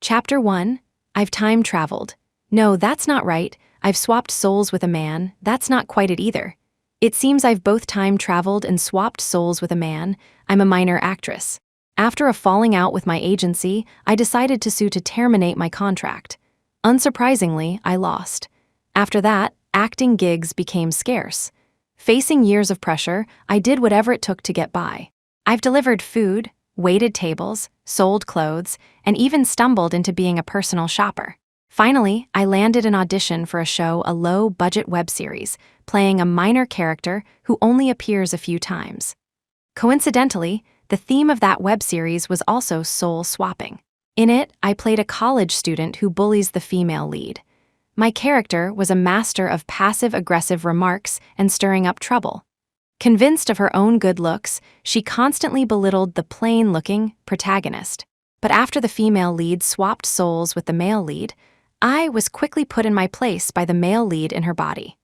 Chapter 1. I've time traveled. No, that's not right. I've swapped souls with a man. That's not quite it either. It seems I've both time traveled and swapped souls with a man. I'm a minor actress. After a falling out with my agency, I decided to sue to terminate my contract. Unsurprisingly, I lost. After that, acting gigs became scarce. Facing years of pressure, I did whatever it took to get by. I've delivered food, waited tables, sold clothes, and even stumbled into being a personal shopper. Finally, I landed an audition for a low-budget web series, playing a minor character who only appears a few times. Coincidentally, the theme of that web series was also soul swapping. In it, I played a college student who bullies the female lead. My character was a master of passive-aggressive remarks and stirring up trouble. Convinced of her own good looks, she constantly belittled the plain-looking protagonist. But after the female lead swapped souls with the male lead, I was quickly put in my place by the male lead in her body.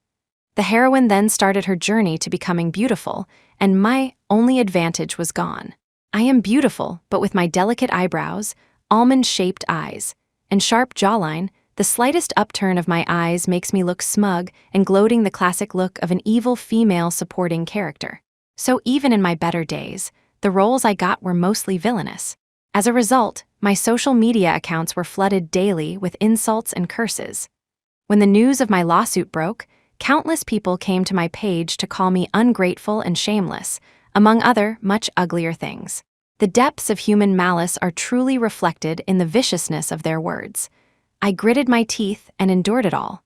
The heroine then started her journey to becoming beautiful, and my only advantage was gone. I am beautiful, but with my delicate eyebrows, almond-shaped eyes, and sharp jawline, the slightest upturn of my eyes makes me look smug and gloating, the classic look of an evil female supporting character. So even in my better days, the roles I got were mostly villainous. As a result, my social media accounts were flooded daily with insults and curses. When the news of my lawsuit broke, countless people came to my page to call me ungrateful and shameless, among other, much uglier things. The depths of human malice are truly reflected in the viciousness of their words. I gritted my teeth and endured it all.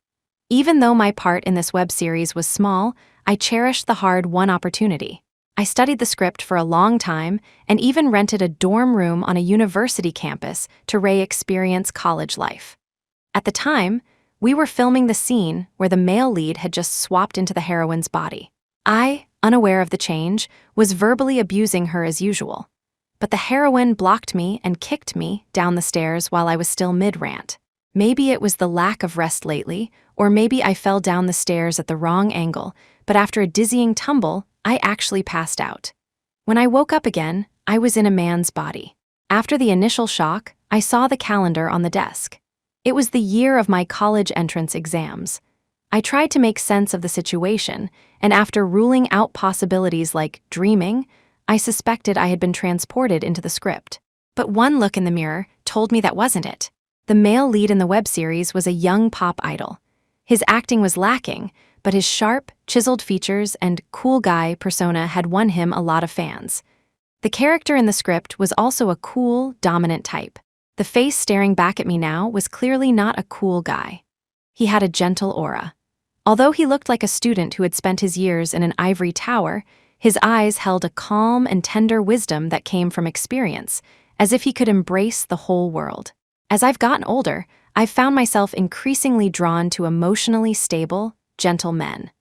Even though my part in this web series was small, I cherished the hard-won opportunity. I studied the script for a long time and even rented a dorm room on a university campus to experience college life. At the time, we were filming the scene where the male lead had just swapped into the heroine's body. I, unaware of the change, was verbally abusing her as usual. But the heroine blocked me and kicked me down the stairs while I was still mid-rant. Maybe it was the lack of rest lately, or maybe I fell down the stairs at the wrong angle, but after a dizzying tumble, I actually passed out. When I woke up again, I was in a man's body. After the initial shock, I saw the calendar on the desk. It was the year of my college entrance exams. I tried to make sense of the situation, and after ruling out possibilities like dreaming, I suspected I had been transported into the script. But one look in the mirror told me that wasn't it. The male lead in the web series was a young pop idol. His acting was lacking, but his sharp, chiseled features and cool guy persona had won him a lot of fans. The character in the script was also a cool, dominant type. The face staring back at me now was clearly not a cool guy. He had a gentle aura. Although he looked like a student who had spent his years in an ivory tower, his eyes held a calm and tender wisdom that came from experience, as if he could embrace the whole world. As I've gotten older, I've found myself increasingly drawn to emotionally stable, gentle men.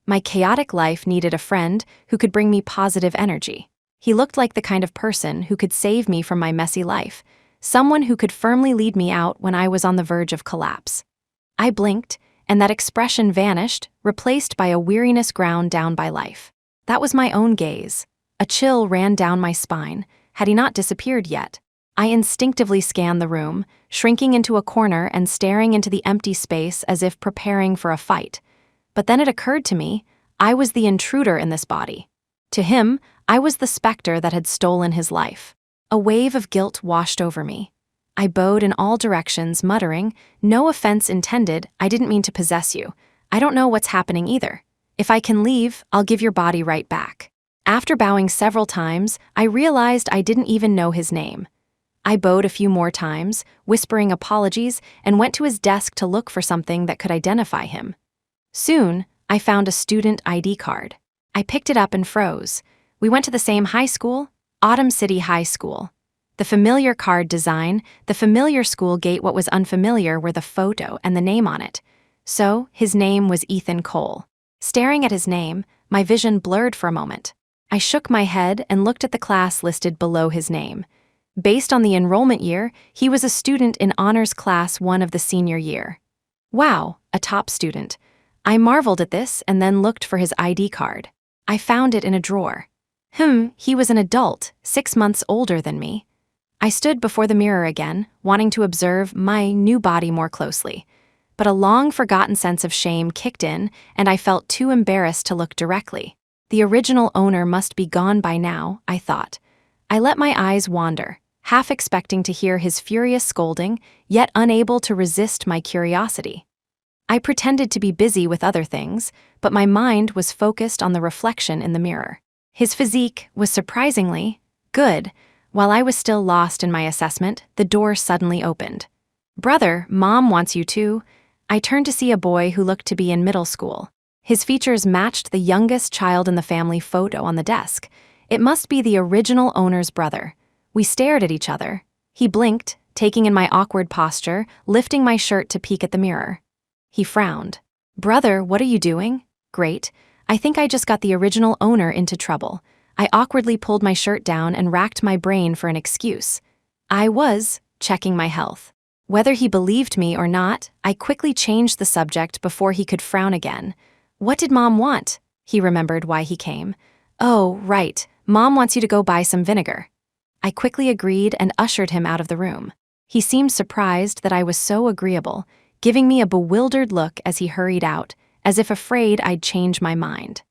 My chaotic life needed a friend who could bring me positive energy. He looked like the kind of person who could save me from my messy life, someone who could firmly lead me out when I was on the verge of collapse. I blinked, and that expression vanished, replaced by a weariness ground down by life. That was my own gaze. A chill ran down my spine. Had he not disappeared yet? I instinctively scanned the room, shrinking into a corner and staring into the empty space as if preparing for a fight. But then it occurred to me, I was the intruder in this body. To him, I was the specter that had stolen his life. A wave of guilt washed over me. I bowed in all directions, muttering, "No offense intended, I didn't mean to possess you. I don't know what's happening either. If I can leave, I'll give your body right back." After bowing several times, I realized I didn't even know his name. I bowed a few more times, whispering apologies, and went to his desk to look for something that could identify him. Soon, I found a student ID card. I picked it up and froze. We went to the same high school, Autumn City High School. The familiar card design, the familiar school gate, what was unfamiliar were the photo and the name on it. So, his name was Ethan Cole. Staring at his name, my vision blurred for a moment. I shook my head and looked at the class listed below his name. Based on the enrollment year, he was a student in Honors Class 1 of the senior year. Wow, a top student. I marveled at this and then looked for his ID card. I found it in a drawer. He was an adult, 6 months older than me. I stood before the mirror again, wanting to observe my new body more closely. But a long-forgotten sense of shame kicked in, and I felt too embarrassed to look directly. The original owner must be gone by now, I thought. I let my eyes wander, half expecting to hear his furious scolding, yet unable to resist my curiosity. I pretended to be busy with other things, but my mind was focused on the reflection in the mirror. His physique was surprisingly good. While I was still lost in my assessment, the door suddenly opened. "Brother, Mom wants you too." I turned to see a boy who looked to be in middle school. His features matched the youngest child in the family photo on the desk. It must be the original owner's brother. We stared at each other. He blinked, taking in my awkward posture, lifting my shirt to peek at the mirror. He frowned. "Brother, what are you doing?" "Great. I think I just got the original owner into trouble." I awkwardly pulled my shirt down and racked my brain for an excuse. I was checking my health. Whether he believed me or not, I quickly changed the subject before he could frown again. "What did Mom want?" He remembered why he came. "Oh, right. Mom wants you to go buy some vinegar." I quickly agreed and ushered him out of the room. He seemed surprised that I was so agreeable, giving me a bewildered look as he hurried out, as if afraid I'd change my mind.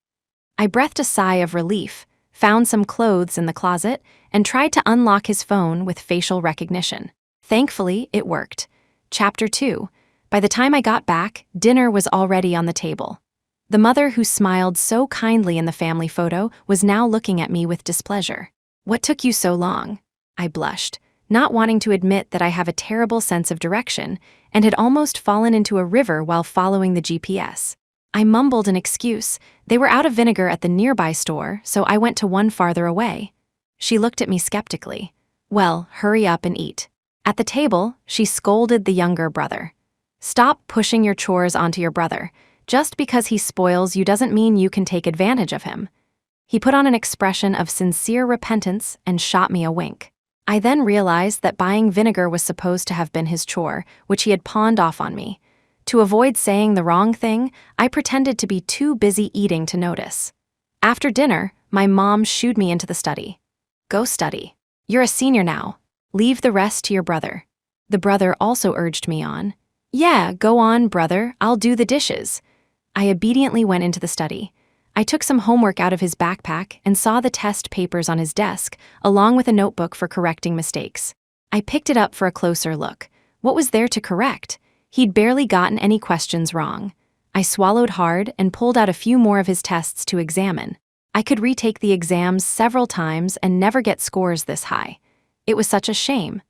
I breathed a sigh of relief, found some clothes in the closet, and tried to unlock his phone with facial recognition. Thankfully, it worked. Chapter 2. By the time I got back, dinner was already on the table. The mother who smiled so kindly in the family photo was now looking at me with displeasure. "What took you so long?" I blushed, not wanting to admit that I have a terrible sense of direction and had almost fallen into a river while following the GPS. I mumbled an excuse. They were out of vinegar at the nearby store, so I went to one farther away. She looked at me skeptically. "Well, hurry up and eat." At the table, she scolded the younger brother. "Stop pushing your chores onto your brother. Just because he spoils you doesn't mean you can take advantage of him." He put on an expression of sincere repentance and shot me a wink. I then realized that buying vinegar was supposed to have been his chore, which he had pawned off on me. To avoid saying the wrong thing, I pretended to be too busy eating to notice. After dinner, my mom shooed me into the study. "Go study. You're a senior now. Leave the rest to your brother." The brother also urged me on. "Yeah, go on, brother. I'll do the dishes." I obediently went into the study. I took some homework out of his backpack and saw the test papers on his desk, along with a notebook for correcting mistakes. I picked it up for a closer look. What was there to correct? He'd barely gotten any questions wrong. I swallowed hard and pulled out a few more of his tests to examine. I could retake the exams several times and never get scores this high. It was such a shame.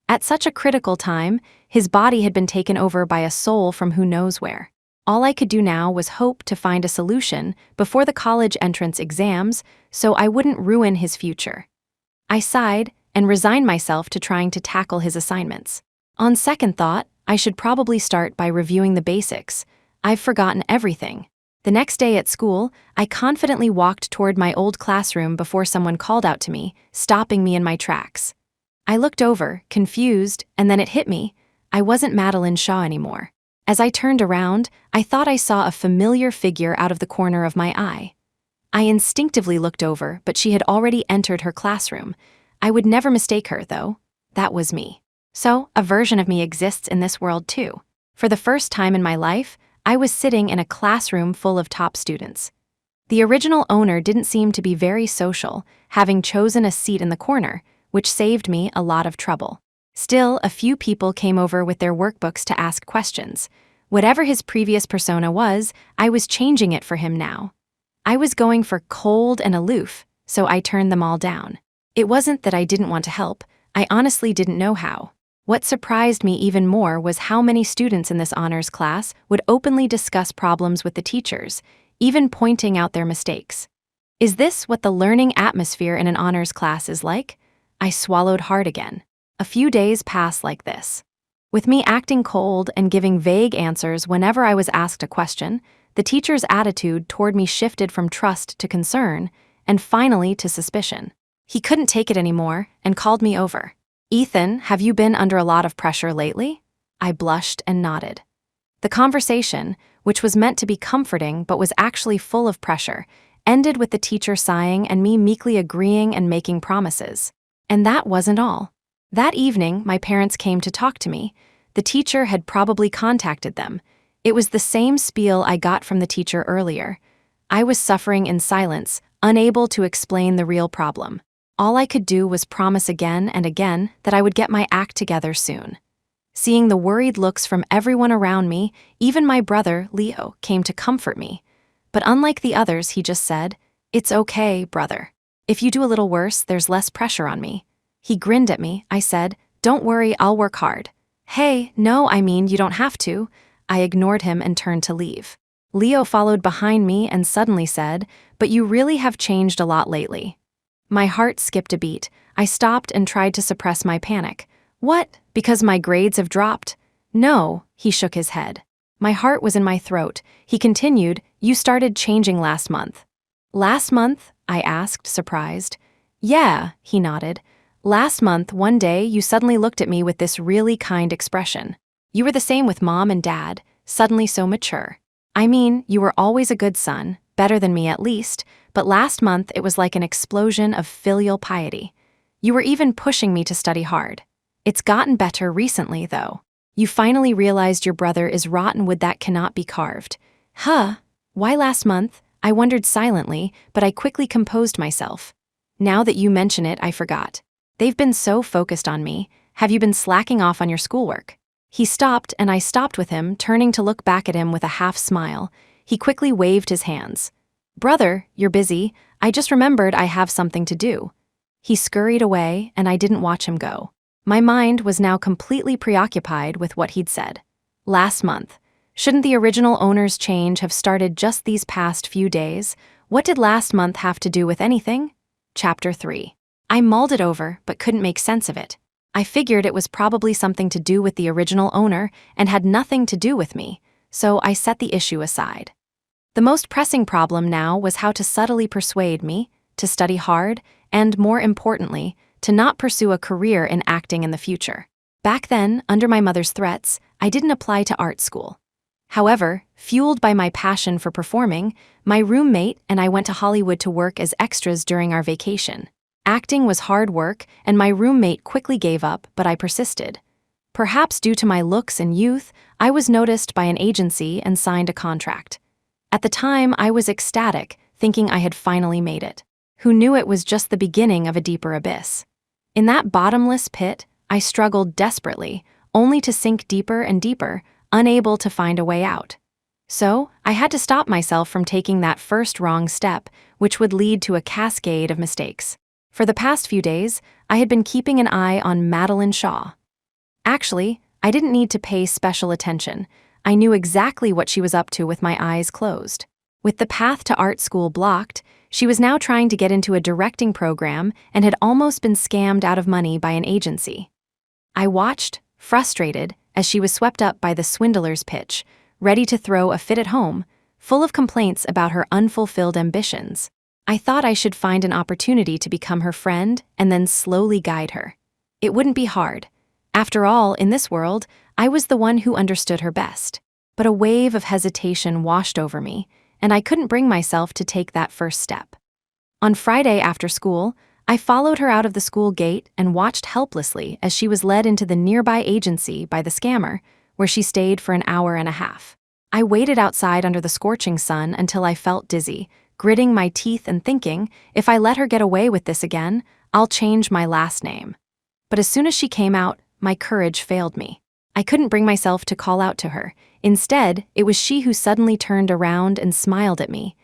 At such a critical time, his body had been taken over by a soul from who knows where. All I could do now was hope to find a solution before the college entrance exams so I wouldn't ruin his future. I sighed and resigned myself to trying to tackle his assignments. On second thought, I should probably start by reviewing the basics. I've forgotten everything. The next day at school, I confidently walked toward my old classroom before someone called out to me, stopping me in my tracks. I looked over, confused, and then it hit me. I wasn't Madeline Shaw anymore. As I turned around, I thought I saw a familiar figure out of the corner of my eye. I instinctively looked over, but she had already entered her classroom. I would never mistake her, though. That was me. So, a version of me exists in this world too. For the first time in my life, I was sitting in a classroom full of top students. The original owner didn't seem to be very social, having chosen a seat in the corner, which saved me a lot of trouble. Still, a few people came over with their workbooks to ask questions. Whatever his previous persona was, I was changing it for him now. I was going for cold and aloof, so I turned them all down. It wasn't that I didn't want to help, I honestly didn't know how. What surprised me even more was how many students in this honors class would openly discuss problems with the teachers, even pointing out their mistakes. Is this what the learning atmosphere in an honors class is like? I swallowed hard again. A few days passed like this. With me acting cold and giving vague answers whenever I was asked a question, the teacher's attitude toward me shifted from trust to concern, and finally to suspicion. He couldn't take it anymore and called me over. "Ethan, have you been under a lot of pressure lately?" I blushed and nodded. The conversation, which was meant to be comforting but was actually full of pressure, ended with the teacher sighing and me meekly agreeing and making promises. And that wasn't all. That evening, my parents came to talk to me. The teacher had probably contacted them. It was the same spiel I got from the teacher earlier. I was suffering in silence, unable to explain the real problem. All I could do was promise again and again that I would get my act together soon. Seeing the worried looks from everyone around me, even my brother, Leo, came to comfort me. But unlike the others, he just said, "It's okay, brother. If you do a little worse, there's less pressure on me." He grinned at me. I said, "Don't worry, I'll work hard." "Hey, no, I mean, you don't have to." I ignored him and turned to leave. Leo followed behind me and suddenly said, "But you really have changed a lot lately." My heart skipped a beat. I stopped and tried to suppress my panic. "What? Because my grades have dropped?" "No," he shook his head. My heart was in my throat. He continued, "You started changing last month." "Last month?" I asked, surprised. "Yeah," he nodded. "Last month, one day, you suddenly looked at me with this really kind expression. You were the same with Mom and Dad, suddenly so mature. I mean, you were always a good son, better than me at least, but last month it was like an explosion of filial piety. You were even pushing me to study hard. It's gotten better recently, though. You finally realized your brother is rotten wood that cannot be carved." "Huh? Why last month?" I wondered silently, but I quickly composed myself. "Now that you mention it, I forgot. They've been so focused on me. Have you been slacking off on your schoolwork?" He stopped, and I stopped with him, turning to look back at him with a half smile. He quickly waved his hands. "Brother, you're busy. I just remembered I have something to do." He scurried away, and I didn't watch him go. My mind was now completely preoccupied with what he'd said. Last month. Shouldn't the original owner's change have started just these past few days? What did last month have to do with anything? Chapter 3. I mulled it over, but couldn't make sense of it. I figured it was probably something to do with the original owner and had nothing to do with me, so I set the issue aside. The most pressing problem now was how to subtly persuade me to study hard and, more importantly, to not pursue a career in acting in the future. Back then, under my mother's threats, I didn't apply to art school. However, fueled by my passion for performing, my roommate and I went to Hollywood to work as extras during our vacation. Acting was hard work, and my roommate quickly gave up, but I persisted. Perhaps due to my looks and youth, I was noticed by an agency and signed a contract. At the time, I was ecstatic, thinking I had finally made it. Who knew it was just the beginning of a deeper abyss? In that bottomless pit, I struggled desperately, only to sink deeper and deeper, unable to find a way out. So, I had to stop myself from taking that first wrong step, which would lead to a cascade of mistakes. For the past few days, I had been keeping an eye on Madeline Shaw. Actually, I didn't need to pay special attention. I knew exactly what she was up to with my eyes closed. With the path to art school blocked, she was now trying to get into a directing program and had almost been scammed out of money by an agency. I watched, frustrated, as she was swept up by the swindler's pitch, ready to throw a fit at home, full of complaints about her unfulfilled ambitions. I thought I should find an opportunity to become her friend and then slowly guide her. It wouldn't be hard. After all, in this world, I was the one who understood her best. But a wave of hesitation washed over me, and I couldn't bring myself to take that first step. On Friday after school, I followed her out of the school gate and watched helplessly as she was led into the nearby agency by the scammer, where she stayed for an hour and a half. I waited outside under the scorching sun until I felt dizzy, gritting my teeth and thinking, if I let her get away with this again, I'll change my last name. But as soon as she came out, my courage failed me. I couldn't bring myself to call out to her. Instead, it was she who suddenly turned around and smiled at me.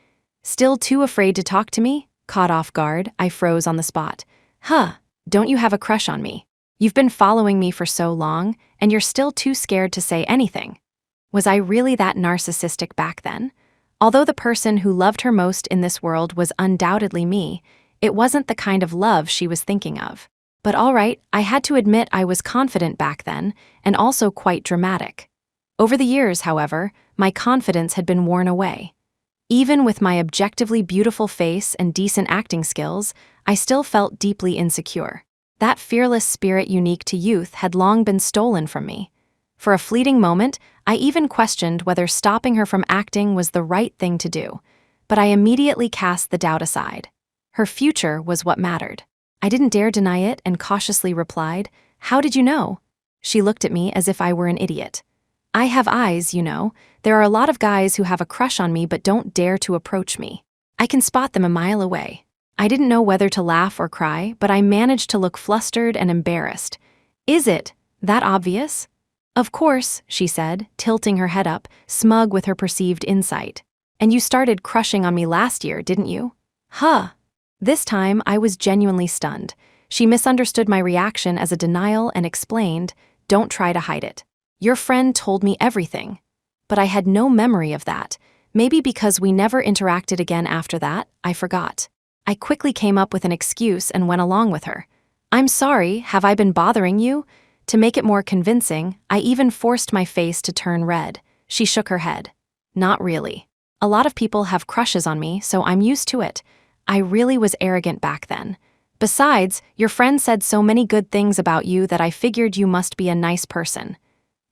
Still too afraid to talk to me? Caught off guard, I froze on the spot. "Huh, don't you have a crush on me? You've been following me for so long, and you're still too scared to say anything." Was I really that narcissistic back then? Although the person who loved her most in this world was undoubtedly me, it wasn't the kind of love she was thinking of. But all right, I had to admit I was confident back then, and also quite dramatic. Over the years, however, my confidence had been worn away. Even with my objectively beautiful face and decent acting skills, I still felt deeply insecure. That fearless spirit unique to youth had long been stolen from me. For a fleeting moment, I even questioned whether stopping her from acting was the right thing to do, but I immediately cast the doubt aside. Her future was what mattered. I didn't dare deny it and cautiously replied, How did you know? She looked at me as if I were an idiot. I have eyes, you know. There are a lot of guys who have a crush on me but don't dare to approach me. I can spot them a mile away. I didn't know whether to laugh or cry, but I managed to look flustered and embarrassed. Is it that obvious? Of course, she said, tilting her head up, smug with her perceived insight. And you started crushing on me last year, didn't you? Huh. This time, I was genuinely stunned. She misunderstood my reaction as a denial and explained, "Don't try to hide it. Your friend told me everything." But I had no memory of that. Maybe because we never interacted again after that, I forgot. I quickly came up with an excuse and went along with her. "I'm sorry, have I been bothering you?" To make it more convincing, I even forced my face to turn red. She shook her head. "Not really. A lot of people have crushes on me, so I'm used to it. I really was arrogant back then. Besides, your friend said so many good things about you that I figured you must be a nice person."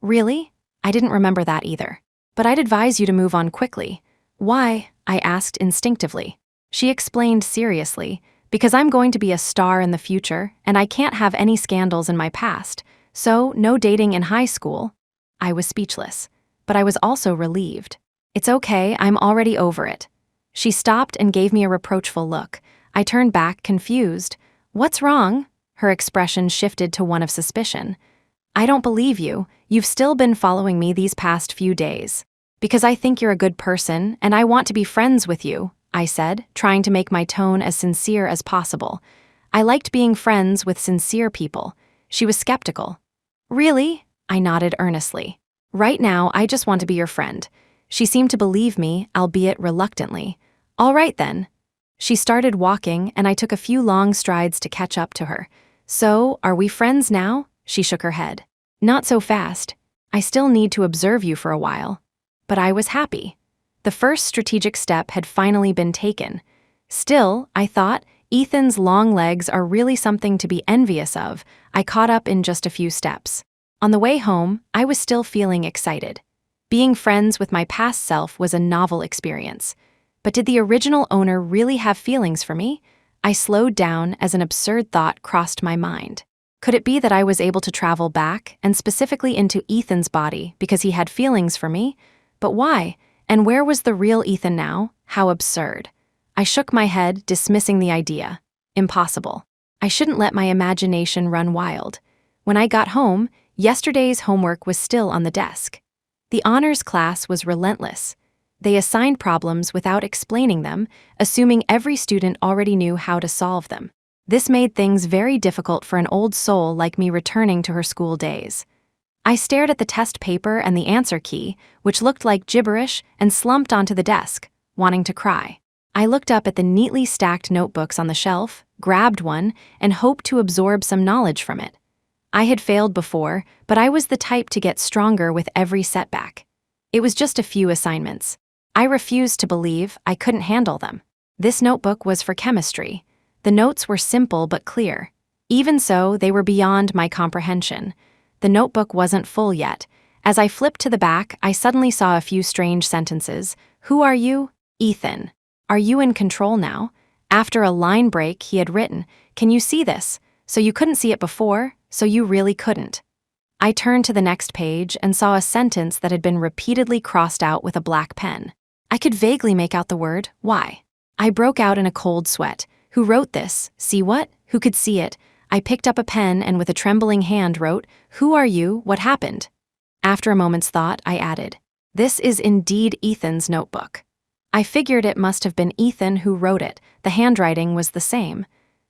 Really? I didn't remember that either. "But I'd advise you to move on quickly." "Why?" I asked instinctively. She explained seriously, "Because I'm going to be a star in the future, and I can't have any scandals in my past, so no dating in high school." I was speechless, but I was also relieved. "It's okay, I'm already over it." She stopped and gave me a reproachful look. I turned back, confused. "What's wrong?" Her expression shifted to one of suspicion. "I don't believe you. You've still been following me these past few days. Because I think you're a good person, and I want to be friends with you," I said, trying to make my tone as sincere as possible. I liked being friends with sincere people. She was skeptical. "Really?" I nodded earnestly. "Right now, I just want to be your friend." She seemed to believe me, albeit reluctantly. "All right then." She started walking, and I took a few long strides to catch up to her. "So, are we friends now?" She shook her head. "Not so fast. I still need to observe you for a while." But I was happy. The first strategic step had finally been taken. Still, I thought, Ethan's long legs are really something to be envious of. I caught up in just a few steps. On the way home, I was still feeling excited. Being friends with my past self was a novel experience. But did the original owner really have feelings for me? I slowed down as an absurd thought crossed my mind. Could it be that I was able to travel back, and specifically into Ethan's body, because he had feelings for me? But why? And where was the real Ethan now? How absurd. I shook my head, dismissing the idea. Impossible. I shouldn't let my imagination run wild. When I got home, yesterday's homework was still on the desk. The honors class was relentless. They assigned problems without explaining them, assuming every student already knew how to solve them. This made things very difficult for an old soul like me returning to her school days. I stared at the test paper and the answer key, which looked like gibberish, and slumped onto the desk, wanting to cry. I looked up at the neatly stacked notebooks on the shelf, grabbed one, and hoped to absorb some knowledge from it. I had failed before, but I was the type to get stronger with every setback. It was just a few assignments. I refused to believe I couldn't handle them. This notebook was for chemistry. The notes were simple but clear. Even so, they were beyond my comprehension. The notebook wasn't full yet. As I flipped to the back, I suddenly saw a few strange sentences. "Who are you?" "Ethan." "Are you in control now?" After a line break, he had written, "Can you see this? So you couldn't see it before, so you really couldn't." I turned to the next page and saw a sentence that had been repeatedly crossed out with a black pen. I could vaguely make out the word, "Why?" I broke out in a cold sweat. Who wrote this? See what? Who could see it? I picked up a pen and with a trembling hand wrote, "Who are you? What happened?" After a moment's thought, I added, "This is indeed Ethan's notebook." I figured it must have been Ethan who wrote it. The handwriting was the same.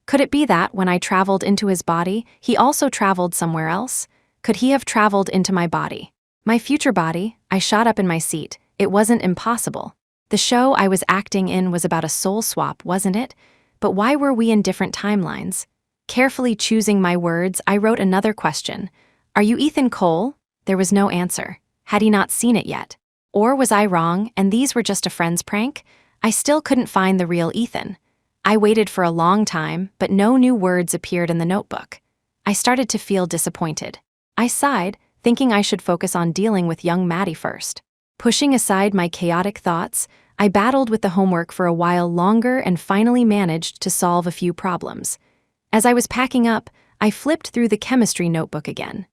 Could it be that, when I traveled into his body, he also traveled somewhere else? Could he have traveled into my body? My future body? I shot up in my seat. It wasn't impossible. The show I was acting in was about a soul swap, wasn't it? But why were we in different timelines? Carefully choosing my words, I wrote another question. "Are you Ethan Cole?" There was no answer. Had he not seen it yet? Or was I wrong, and these were just a friend's prank? I still couldn't find the real Ethan. I waited for a long time, but no new words appeared in the notebook. I started to feel disappointed. I sighed, thinking I should focus on dealing with young Maddie first. Pushing aside my chaotic thoughts, I battled with the homework for a while longer and finally managed to solve a few problems. As I was packing up, I flipped through the chemistry notebook again.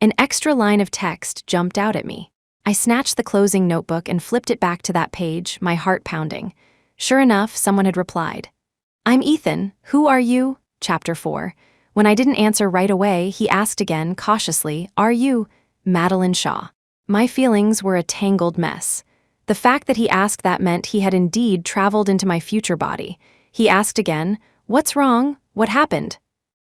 An extra line of text jumped out at me. I snatched the closing notebook and flipped it back to that page, my heart pounding. Sure enough, someone had replied. "I'm Ethan. Who are you?" Chapter 4. When I didn't answer right away, he asked again, cautiously, "Are you Madeline Shaw?" My feelings were a tangled mess. The fact that he asked that meant he had indeed traveled into my future body. He asked again, "What's wrong? What happened?"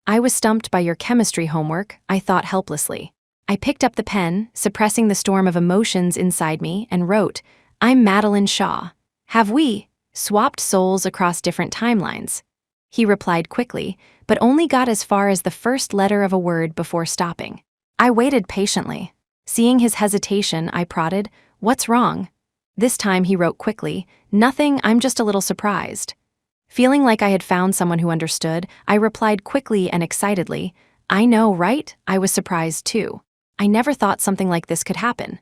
"I was stumped by your chemistry homework," I thought helplessly. I picked up the pen, suppressing the storm of emotions inside me, and wrote, "I'm Madeline Shaw. Have we swapped souls across different timelines?" He replied quickly, but only got as far as the first letter of a word before stopping. I waited patiently. Seeing his hesitation, I prodded, "What's wrong?" This time he wrote quickly, "Nothing, I'm just a little surprised." Feeling like I had found someone who understood, I replied quickly and excitedly, "I know, right? I was surprised too. I never thought something like this could happen."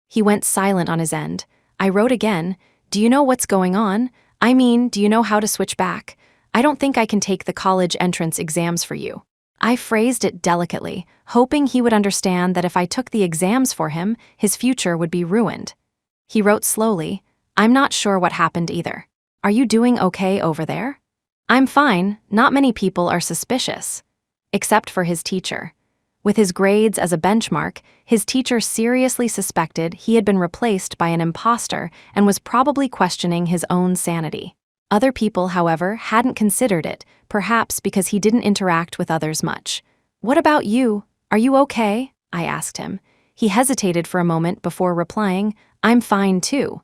He went silent on his end. I wrote again, "Do you know what's going on? I mean, do you know how to switch back? I don't think I can take the college entrance exams for you." I phrased it delicately, hoping he would understand that if I took the exams for him, his future would be ruined. He wrote slowly, "I'm not sure what happened either. Are you doing okay over there?" "I'm fine. Not many people are suspicious." Except for his teacher. With his grades as a benchmark, his teacher seriously suspected he had been replaced by an imposter and was probably questioning his own sanity. Other people, however, hadn't considered it, perhaps because he didn't interact with others much. "What about you? Are you okay?" I asked him. He hesitated for a moment before replying, "I'm fine too."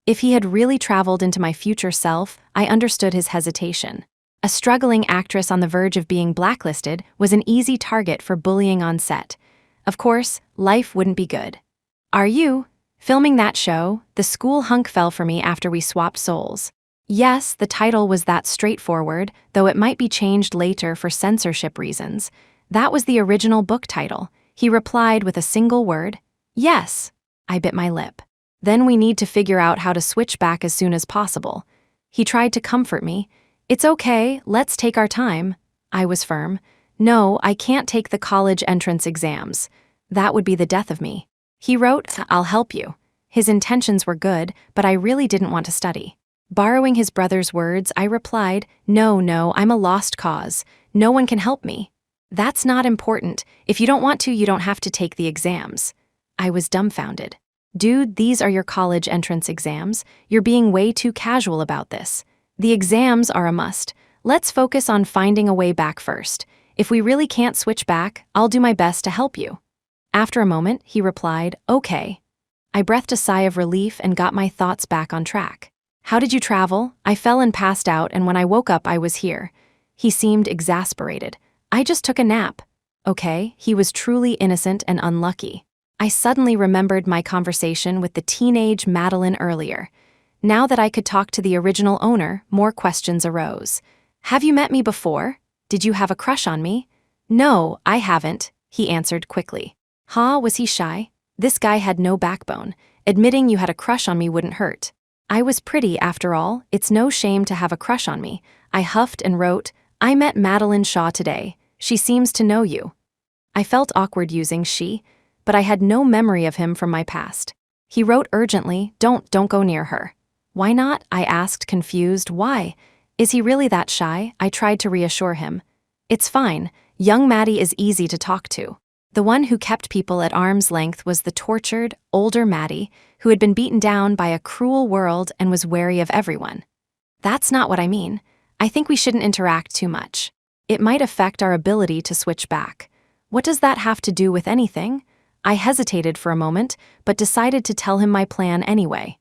If he had really traveled into my future self, I understood his hesitation. A struggling actress on the verge of being blacklisted was an easy target for bullying on set. Of course, life wouldn't be good. "Are you filming that show? The school hunk fell for me after we swapped souls." Yes, the title was that straightforward, though it might be changed later for censorship reasons. That was the original book title. He replied with a single word, "Yes." I bit my lip. "Then we need to figure out how to switch back as soon as possible." He tried to comfort me. "It's okay, let's take our time." I was firm. "No, I can't take the college entrance exams. That would be the death of me." He wrote, "I'll help you." His intentions were good, but I really didn't want to study. Borrowing his brother's words, I replied, No, I'm a lost cause. No one can help me." "That's not important. If you don't want to, you don't have to take the exams." I was dumbfounded. "Dude, these are your college entrance exams. You're being way too casual about this. The exams are a must. Let's focus on finding a way back first. If we really can't switch back, I'll do my best to help you." After a moment, he replied, "Okay." I breathed a sigh of relief and got my thoughts back on track. "How did you travel?" "I fell and passed out, and when I woke up, I was here." He seemed exasperated. "I just took a nap." Okay, he was truly innocent and unlucky. I suddenly remembered my conversation with the teenage Madeline earlier. Now that I could talk to the original owner, more questions arose. "Have you met me before? Did you have a crush on me?" "No, I haven't," he answered quickly. "Huh, was he shy?" This guy had no backbone. Admitting you had a crush on me wouldn't hurt. I was pretty, after all. It's no shame to have a crush on me. I huffed and wrote, "I met Madeline Shaw today. She seems to know you." I felt awkward using she, but I had no memory of him from my past. He wrote urgently, Don't go near her." "Why not?" I asked, confused. "Why? Is he really that shy?" I tried to reassure him. "It's fine. Young Maddie is easy to talk to." The one who kept people at arm's length was the tortured, older Maddie, who had been beaten down by a cruel world and was wary of everyone. "That's not what I mean. I think we shouldn't interact too much. It might affect our ability to switch back." "What does that have to do with anything?" I hesitated for a moment, but decided to tell him my plan anyway.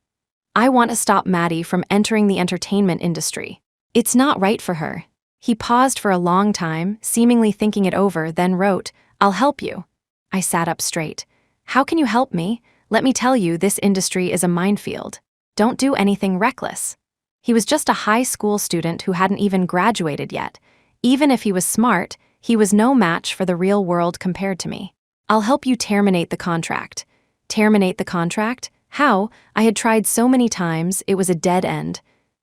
"I want to stop Maddie from entering the entertainment industry. It's not right for her." He paused for a long time, seemingly thinking it over, then wrote, "I'll help you." I sat up straight. "How can you help me? Let me tell you, this industry is a minefield. Don't do anything reckless." He was just a high school student who hadn't even graduated yet. Even if he was smart, he was no match for the real world compared to me. "I'll help you terminate the contract." Terminate the contract? How? I had tried so many times, it was a dead end.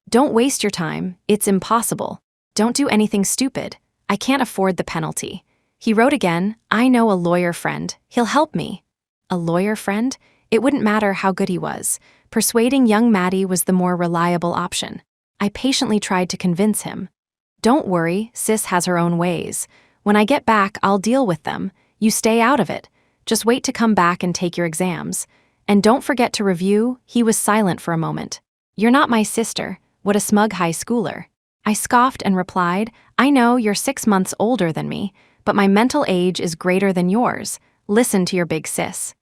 "Don't waste your time. It's impossible. Don't do anything stupid. I can't afford the penalty." He wrote again, I know a lawyer friend. He'll help me. A lawyer friend? It wouldn't matter how good he was. Persuading young Maddie was the more reliable option. I patiently tried to convince him. Don't worry, sis has her own ways. When I get back, I'll deal with them. You stay out of it. Just wait to come back and take your exams. And don't forget to review. He was silent for a moment. You're not my sister. What a smug high schooler. I scoffed and replied, I know you're 6 months older than me, but my mental age is greater than yours. Listen to your big sis.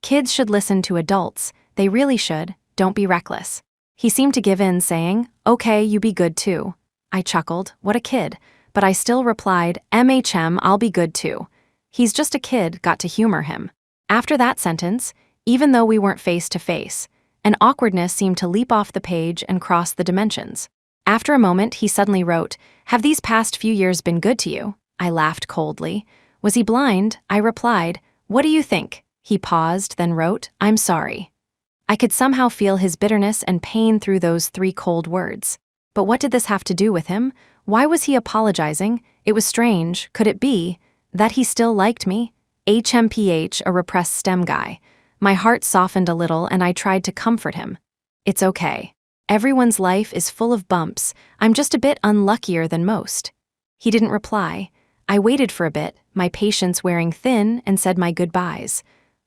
Kids should listen to adults. They really should. Don't be reckless. He seemed to give in, saying, okay, you be good too. I chuckled, what a kid, but I still replied, I'll be good too. He's just a kid, got to humor him. After that sentence, even though we weren't face to face, an awkwardness seemed to leap off the page and cross the dimensions. After a moment, he suddenly wrote, have these past few years been good to you? I laughed coldly. Was he blind? I replied, what do you think? He paused, then wrote, I'm sorry. I could somehow feel his bitterness and pain through those 3 cold words. But what did this have to do with him? Why was he apologizing? It was strange. Could it be that he still liked me? HMPH, a repressed STEM guy. My heart softened a little and I tried to comfort him. It's okay. Everyone's life is full of bumps. I'm just a bit unluckier than most. He didn't reply. I waited for a bit, my patience wearing thin, and said my goodbyes.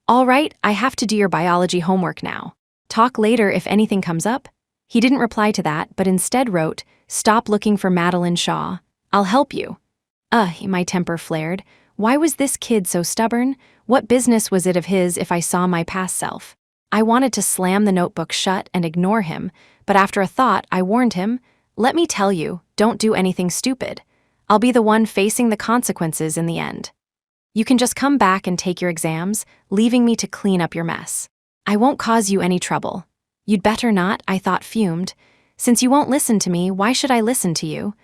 All right, I have to do your biology homework now. Talk later if anything comes up. He didn't reply to that, but instead wrote, stop looking for Madeline Shaw. I'll help you. My temper flared. Why was this kid so stubborn? What business was it of his if I saw my past self? I wanted to slam the notebook shut and ignore him, but after a thought, I warned him, let me tell you, don't do anything stupid. I'll be the one facing the consequences in the end. You can just come back and take your exams, leaving me to clean up your mess. I won't cause you any trouble. You'd better not, I thought, fumed. Since you won't listen to me, why should I listen to you?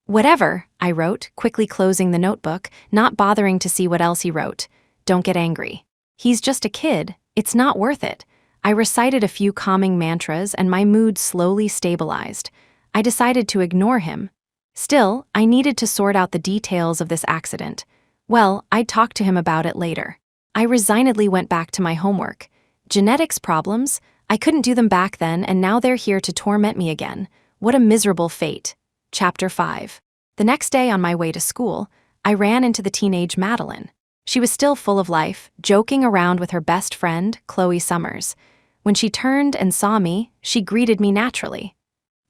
Whatever, I wrote, quickly closing the notebook, not bothering to see what else he wrote. Don't get angry. He's just a kid. It's not worth it. I recited a few calming mantras and my mood slowly stabilized. I decided to ignore him. Still, I needed to sort out the details of this accident. Well, I'd talk to him about it later. I resignedly went back to my homework. Genetics problems? I couldn't do them back then, and now they're here to torment me again. What a miserable fate. Chapter 5. The next day on my way to school, I ran into the teenage Madeline. She was still full of life, joking around with her best friend, Chloe Summers. When she turned and saw me, she greeted me naturally.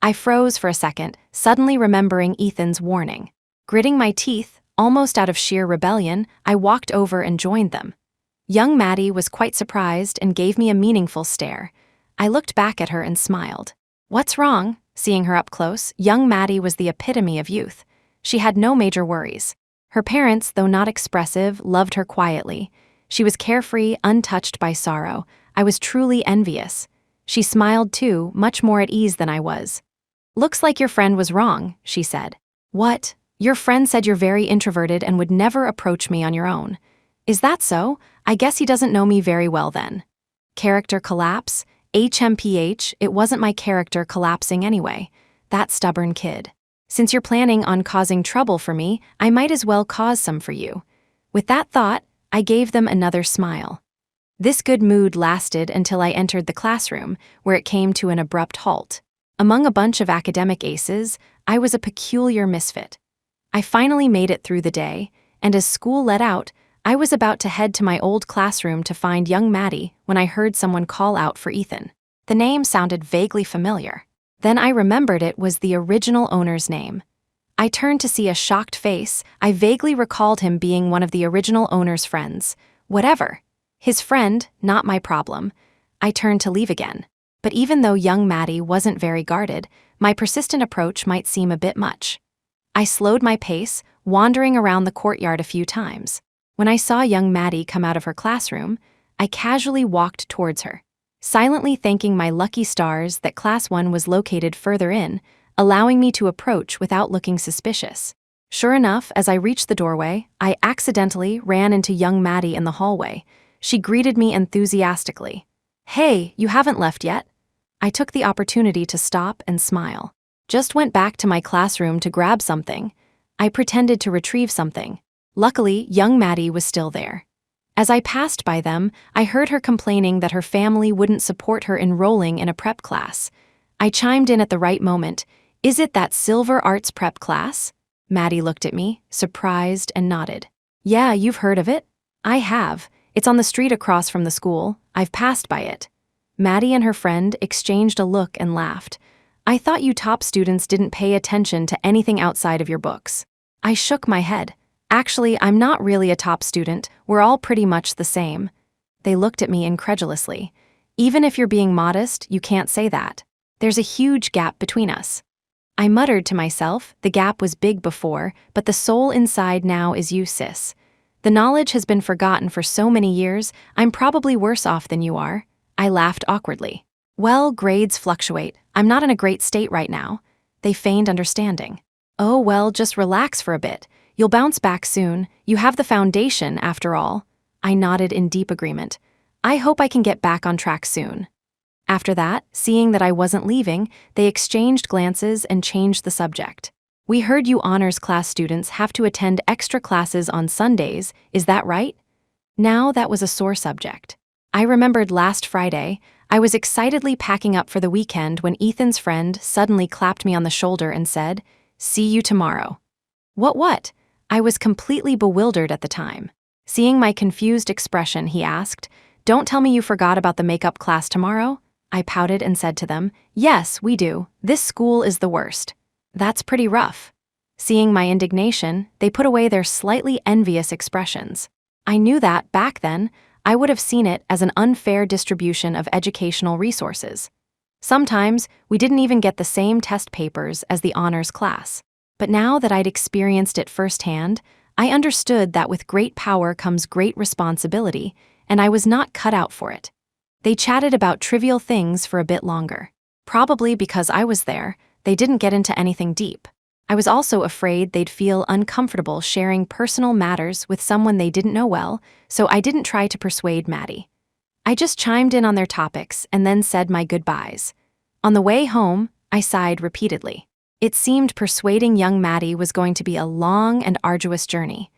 I froze for a second, suddenly remembering Ethan's warning. Gritting my teeth, almost out of sheer rebellion, I walked over and joined them. Young Maddie was quite surprised and gave me a meaningful stare. I looked back at her and smiled. What's wrong? Seeing her up close, young Maddie was the epitome of youth. She had no major worries. Her parents, though not expressive, loved her quietly. She was carefree, untouched by sorrow. I was truly envious. She smiled too, much more at ease than I was. Looks like your friend was wrong, she said. What? Your friend said you're very introverted and would never approach me on your own. Is that so? I guess he doesn't know me very well then. Character collapse? HMPH, it wasn't my character collapsing anyway. That stubborn kid. Since you're planning on causing trouble for me, I might as well cause some for you. With that thought, I gave them another smile. This good mood lasted until I entered the classroom, where it came to an abrupt halt. Among a bunch of academic aces, I was a peculiar misfit. I finally made it through the day, and as school let out, I was about to head to my old classroom to find young Maddie when I heard someone call out for Ethan. The name sounded vaguely familiar. Then I remembered it was the original owner's name. I turned to see a shocked face. I vaguely recalled him being one of the original owner's friends. Whatever. His friend, not my problem. I turned to leave again. But even though young Maddie wasn't very guarded, my persistent approach might seem a bit much. I slowed my pace, wandering around the courtyard a few times. When I saw young Maddie come out of her classroom, I casually walked towards her, silently thanking my lucky stars that Class 1 was located further in, allowing me to approach without looking suspicious. Sure enough, as I reached the doorway, I accidentally ran into young Maddie in the hallway. She greeted me enthusiastically. Hey, you haven't left yet? I took the opportunity to stop and smile. Just went back to my classroom to grab something. I pretended to retrieve something. Luckily, young Maddie was still there. As I passed by them, I heard her complaining that her family wouldn't support her enrolling in a prep class. I chimed in at the right moment. "Is it that Silver Arts prep class?" Maddie looked at me, surprised, and nodded. "Yeah, you've heard of it?" "I have. It's on the street across from the school. I've passed by it." Maddie and her friend exchanged a look and laughed. "I thought you top students didn't pay attention to anything outside of your books." I shook my head. "Actually, I'm not really a top student. We're all pretty much the same." They looked at me incredulously. "Even if you're being modest, you can't say that. There's a huge gap between us." I muttered to myself, the gap was big before, but the soul inside now is you, sis. The knowledge has been forgotten for so many years, I'm probably worse off than you are. I laughed awkwardly. "Well, grades fluctuate. I'm not in a great state right now." They feigned understanding. "Oh well, just relax for a bit. You'll bounce back soon. You have the foundation, after all." I nodded in deep agreement. "I hope I can get back on track soon." After that, seeing that I wasn't leaving, they exchanged glances and changed the subject. "We heard you honors class students have to attend extra classes on Sundays, is that right?" Now that was a sore subject. I remembered last Friday, I was excitedly packing up for the weekend when Ethan's friend suddenly clapped me on the shoulder and said, "See you tomorrow." What? I was completely bewildered at the time. Seeing my confused expression, he asked, "Don't tell me you forgot about the makeup class tomorrow?" I pouted and said to them, "Yes, we do. This school is the worst." "That's pretty rough." Seeing my indignation, they put away their slightly envious expressions. I knew that, back then, I would have seen it as an unfair distribution of educational resources. Sometimes, we didn't even get the same test papers as the honors class. But now that I'd experienced it firsthand, I understood that with great power comes great responsibility, and I was not cut out for it. They chatted about trivial things for a bit longer. Probably because I was there, they didn't get into anything deep. I was also afraid they'd feel uncomfortable sharing personal matters with someone they didn't know well, so I didn't try to persuade Maddie. I just chimed in on their topics and then said my goodbyes. On the way home, I sighed repeatedly. It seemed persuading young Maddie was going to be a long and arduous journey.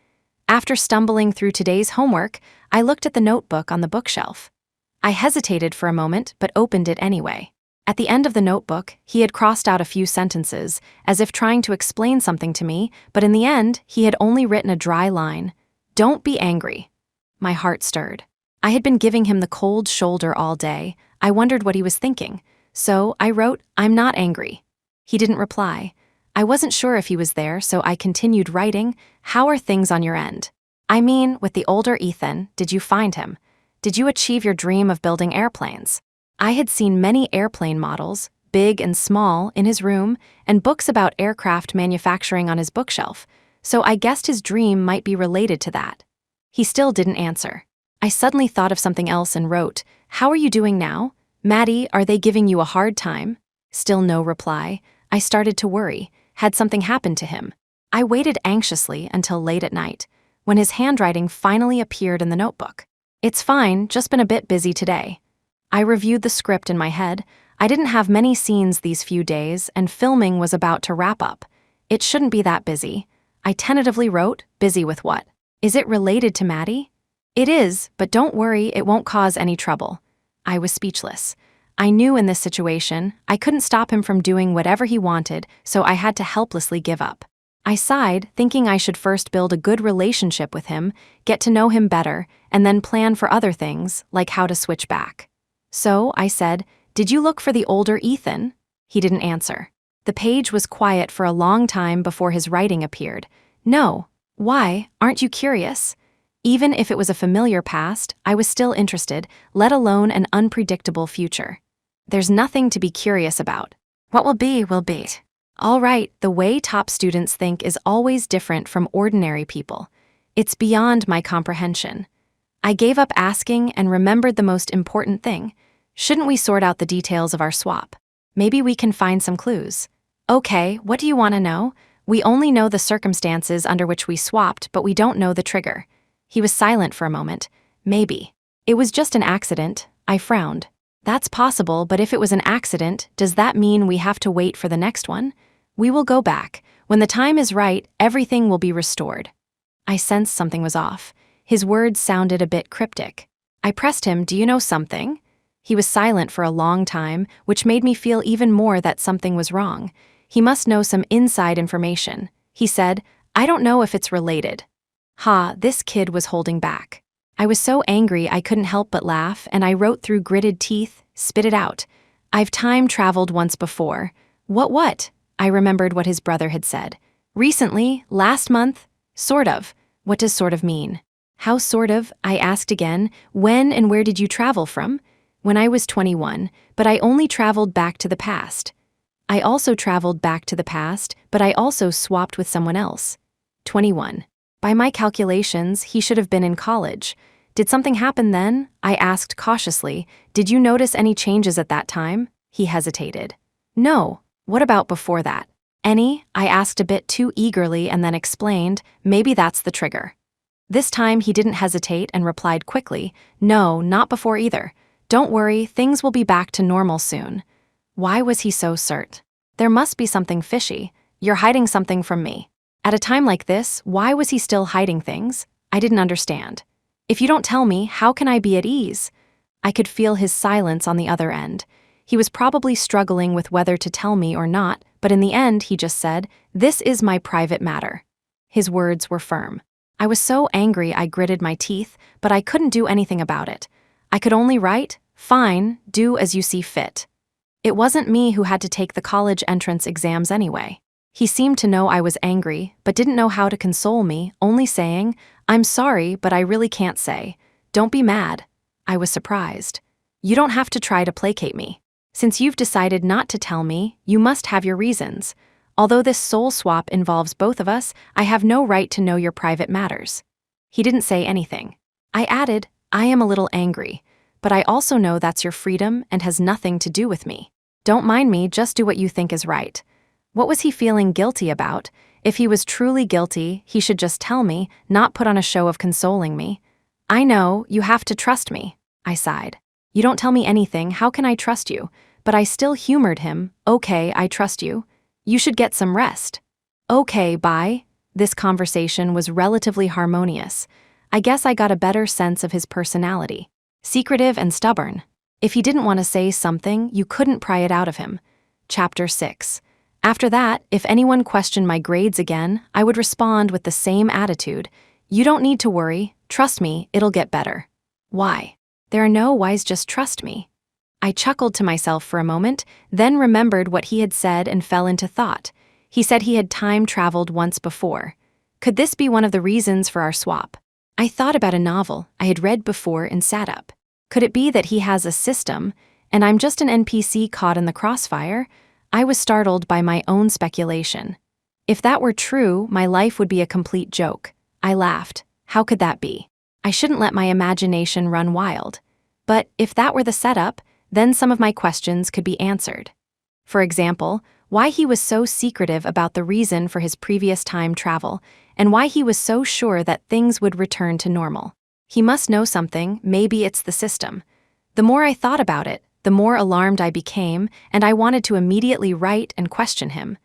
After stumbling through today's homework, I looked at the notebook on the bookshelf. I hesitated for a moment, but opened it anyway. At the end of the notebook, he had crossed out a few sentences, as if trying to explain something to me, but in the end, he had only written a dry line. "Don't be angry." My heart stirred. I had been giving him the cold shoulder all day. I wondered what he was thinking. So I wrote, "I'm not angry." He didn't reply. I wasn't sure if he was there, so I continued writing, "How are things on your end? I mean, with the older Ethan, did you find him? Did you achieve your dream of building airplanes?" I had seen many airplane models, big and small, in his room, and books about aircraft manufacturing on his bookshelf, so I guessed his dream might be related to that. He still didn't answer. I suddenly thought of something else and wrote, "How are you doing now? Maddie, are they giving you a hard time?" Still no reply. I started to worry. Had something happened to him? I waited anxiously until late at night, when his handwriting finally appeared in the notebook. "It's fine, just been a bit busy today." I reviewed the script in my head. I didn't have many scenes these few days, and filming was about to wrap up. It shouldn't be that busy. I tentatively wrote, "Busy with what? Is it related to Maddie?" "It is, but don't worry, it won't cause any trouble." I was speechless. I knew in this situation, I couldn't stop him from doing whatever he wanted, so I had to helplessly give up. I sighed, thinking I should first build a good relationship with him, get to know him better, and then plan for other things, like how to switch back. So I said, "Did you look for the older Ethan?" He didn't answer. The page was quiet for a long time before his writing appeared. "No. Why? Aren't you curious?" Even if it was a familiar past, I was still interested, let alone an unpredictable future. "There's nothing to be curious about. What will be, will be." All right, the way top students think is always different from ordinary people. It's beyond my comprehension. I gave up asking and remembered the most important thing. Shouldn't we sort out the details of our swap? Maybe we can find some clues. "Okay, what do you want to know?" "We only know the circumstances under which we swapped, but we don't know the trigger." He was silent for a moment. "Maybe. It was just an accident." I frowned. "That's possible, but if it was an accident, does that mean we have to wait for the next one?" "We will go back. When the time is right, everything will be restored." I sensed something was off. His words sounded a bit cryptic. I pressed him, "Do you know something?" He was silent for a long time, which made me feel even more that something was wrong. He must know some inside information. He said, "I don't know if it's related." Ha, this kid was holding back. I was so angry I couldn't help but laugh, and I wrote through gritted teeth, "Spit it out. I've time traveled once before." What? I remembered what his brother had said. "Recently, last month, sort of." What does sort of mean? How sort of? I asked again. "When and where did you travel from?" "When I was 21, but I only traveled back to the past." "I also traveled back to the past, but I also swapped with someone else." 21. By my calculations, he should have been in college. "Did something happen then?" I asked cautiously. "Did you notice any changes at that time?" He hesitated. "No. What about before that?" "Any?" I asked a bit too eagerly and then explained. Maybe that's the trigger. This time he didn't hesitate and replied quickly, "No, not before either. Don't worry, things will be back to normal soon." Why was he so cert? There must be something fishy. You're hiding something from me. At a time like this, why was he still hiding things? I didn't understand. If you don't tell me, how can I be at ease? I could feel his silence on the other end. He was probably struggling with whether to tell me or not, but in the end he just said, "This is my private matter." His words were firm. I was so angry I gritted my teeth, but I couldn't do anything about it. I could only write, "Fine, do as you see fit." It wasn't me who had to take the college entrance exams anyway. He seemed to know I was angry, but didn't know how to console me, only saying, "I'm sorry, but I really can't say. Don't be mad." I was surprised. "You don't have to try to placate me. Since you've decided not to tell me, you must have your reasons. Although this soul swap involves both of us, I have no right to know your private matters." He didn't say anything. I added, "I am a little angry, but I also know that's your freedom and has nothing to do with me. Don't mind me, just do what you think is right." What was he feeling guilty about? If he was truly guilty, he should just tell me, not put on a show of consoling me. "I know, you have to trust me," I sighed. "You don't tell me anything, how can I trust you?" But I still humored him. "Okay, I trust you. You should get some rest." "Okay, bye." This conversation was relatively harmonious. I guess I got a better sense of his personality. Secretive and stubborn. If he didn't want to say something, you couldn't pry it out of him. Chapter 6. After that, if anyone questioned my grades again, I would respond with the same attitude. "You don't need to worry. Trust me, it'll get better." Why? There are no whys, just trust me. I chuckled to myself for a moment, then remembered what he had said and fell into thought. He said he had time traveled once before. Could this be one of the reasons for our swap? I thought about a novel I had read before and sat up. Could it be that he has a system, and I'm just an NPC caught in the crossfire? I was startled by my own speculation. If that were true, my life would be a complete joke. I laughed. How could that be? I shouldn't let my imagination run wild. But if that were the setup, then some of my questions could be answered. For example, why he was so secretive about the reason for his previous time travel, and why he was so sure that things would return to normal. He must know something, maybe it's the system. The more I thought about it, the more alarmed I became, and I wanted to immediately write and question him.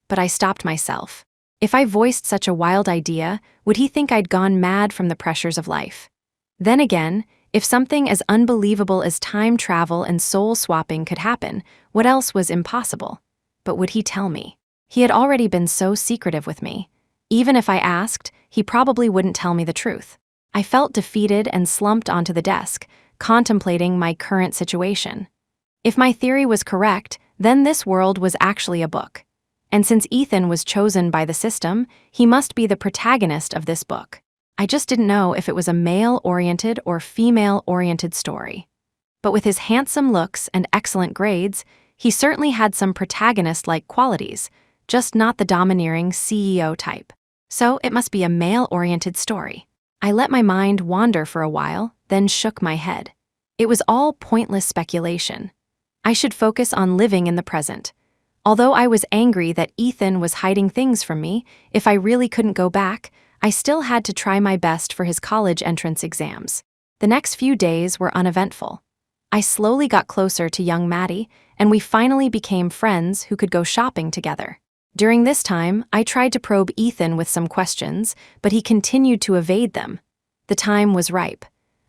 But I stopped myself. If I voiced such a wild idea, would he think I'd gone mad from the pressures of life? Then again, if something as unbelievable as time travel and soul swapping could happen, what else was impossible? But would he tell me? He had already been so secretive with me. Even if I asked, he probably wouldn't tell me the truth. I felt defeated and slumped onto the desk, contemplating my current situation. If my theory was correct, then this world was actually a book. And since Ethan was chosen by the system, he must be the protagonist of this book. I just didn't know if it was a male-oriented or female-oriented story. But with his handsome looks and excellent grades, he certainly had some protagonist-like qualities, just not the domineering CEO type. So it must be a male-oriented story. I let my mind wander for a while, then shook my head. It was all pointless speculation. I should focus on living in the present. Although I was angry that Ethan was hiding things from me, if I really couldn't go back, I still had to try my best for his college entrance exams. The next few days were uneventful. I slowly got closer to young Maddie, and we finally became friends who could go shopping together. During this time, I tried to probe Ethan with some questions, but he continued to evade them. The time was ripe.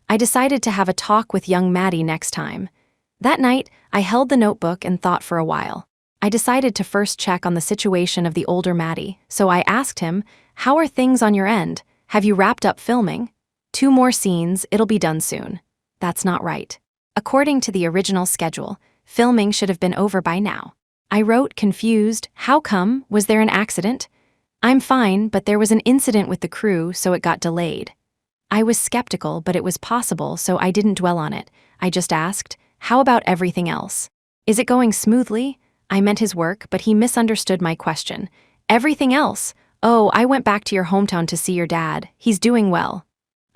I decided to have a talk with young Maddie next time. That night, I held the notebook and thought for a while. I decided to first check on the situation of the older Maddie, so I asked him, "How are things on your end? Have you wrapped up filming?" "2 more scenes, it'll be done soon." That's not right. According to the original schedule, filming should have been over by now. I wrote, confused, "How come? Was there an accident?" "I'm fine, but there was an incident with the crew, so it got delayed." I was skeptical, but it was possible, so I didn't dwell on it. I just asked, "How about everything else? Is it going smoothly?" I meant his work, but he misunderstood my question. "Everything else? Oh, I went back to your hometown to see your dad. He's doing well."